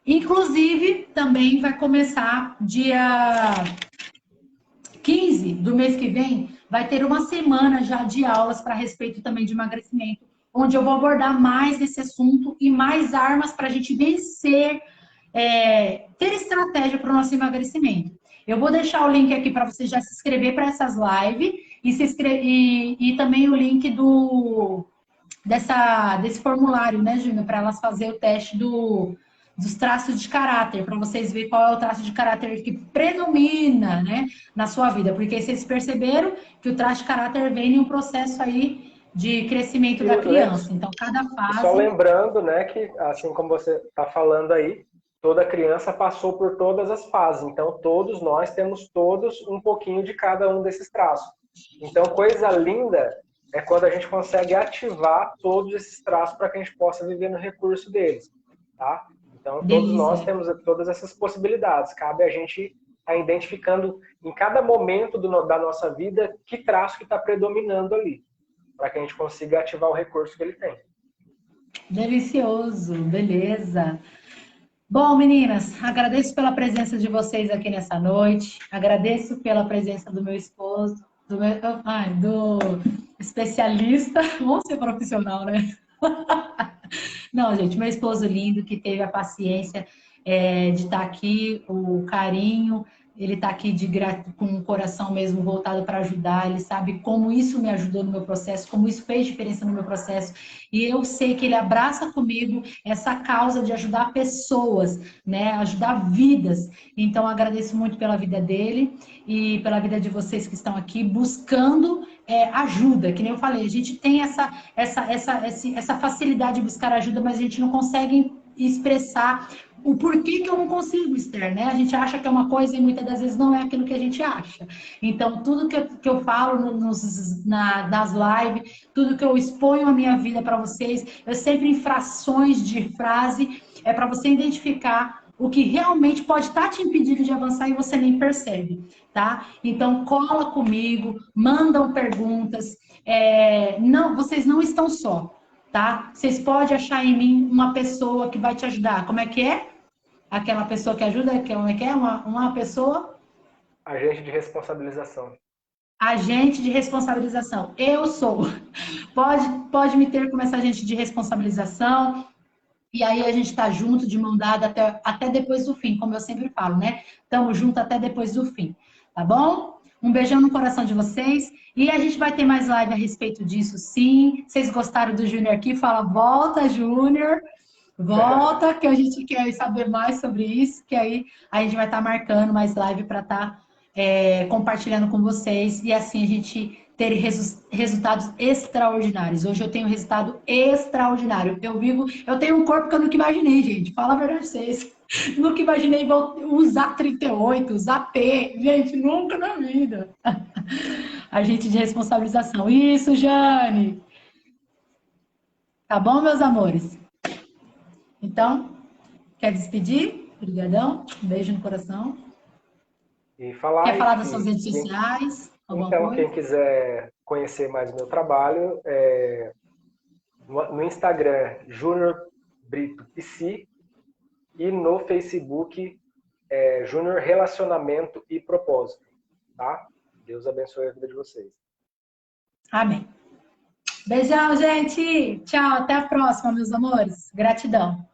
Inclusive, também vai começar dia 15 do mês que vem, vai ter uma semana já de aulas para respeito também de emagrecimento, onde eu vou abordar mais esse assunto e mais armas para a gente vencer, ter estratégia para o nosso emagrecimento. Eu vou deixar o link aqui para você já se inscrever para essas lives e também o link desse formulário, né, Júnior, para elas fazer o teste dos traços de caráter, para vocês verem qual é o traço de caráter que predomina, né, na sua vida. Porque vocês perceberam que o traço de caráter vem em um processo aí de crescimento da criança. Então, cada
Só
fase...
lembrando, né, que assim como você está falando aí, toda criança passou por todas as fases. Então, todos nós temos todos um pouquinho de cada um desses traços. Então, coisa linda é quando a gente consegue ativar todos esses traços para que a gente possa viver no recurso deles, tá? Então, todos nós
Delícia.
temos todas essas possibilidades. Cabe a gente estar identificando em cada momento da nossa vida que traço que está predominando ali, para que a gente consiga ativar o recurso que ele tem.
Delicioso, beleza. Bom, meninas, agradeço pela presença de vocês aqui nessa noite. Agradeço pela presença do meu esposo, do especialista. Vamos ser profissional, né? Não, gente, meu esposo lindo que teve a paciência de estar aqui, o carinho, ele está aqui com o coração mesmo voltado para ajudar, ele sabe como isso me ajudou no meu processo, como isso fez diferença no meu processo, e eu sei que ele abraça comigo essa causa de ajudar pessoas, né, ajudar vidas. Então, agradeço muito pela vida dele e pela vida de vocês que estão aqui buscando ajuda, que nem eu falei, a gente tem essa facilidade de buscar ajuda, mas a gente não consegue expressar o porquê que eu não consigo, Esther, né? A gente acha que é uma coisa e muitas das vezes não é aquilo que a gente acha. Então, tudo que eu falo nas lives, tudo que eu exponho a minha vida para vocês, eu sempre em frações de frase, é para você identificar o que realmente pode estar te impedindo de avançar e você nem percebe, tá? Então, cola comigo, mandam perguntas, não, vocês não estão só, tá? Vocês podem achar em mim uma pessoa que vai te ajudar. Como é que é? Aquela pessoa que ajuda, como é que é? Uma pessoa...
Agente de responsabilização.
Agente de responsabilização. Eu sou. Pode me ter como essa agente de responsabilização. E aí a gente está junto, de mão dada, até depois do fim, como eu sempre falo, né? Estamos juntos até depois do fim, tá bom? Um beijão no coração de vocês. E a gente vai ter mais live a respeito disso, sim. Vocês gostaram do Júnior aqui? Fala, volta, Júnior. Volta, que a gente quer saber mais sobre isso, que aí a gente vai estar marcando mais live para estar compartilhando com vocês. E assim a gente ter resultados extraordinários. Hoje eu tenho um resultado extraordinário. Eu tenho um corpo que eu nunca imaginei, gente. Fala a verdade pra vocês. Nunca imaginei usar 38, usar P. Gente, nunca na vida. Agente de responsabilização. Isso, Jane. Tá bom, meus amores? Então, quer despedir? Obrigadão. Um beijo no coração.
E falar
Quer falar
que,
das suas redes sociais?
então, quem quiser conhecer mais o meu trabalho, no Instagram, Júnior Brito Psi, e no Facebook, Júnior Relacionamento e Propósito. Tá? Deus abençoe a vida de vocês.
Amém. Beijão, gente. Tchau. Até a próxima, meus amores. Gratidão.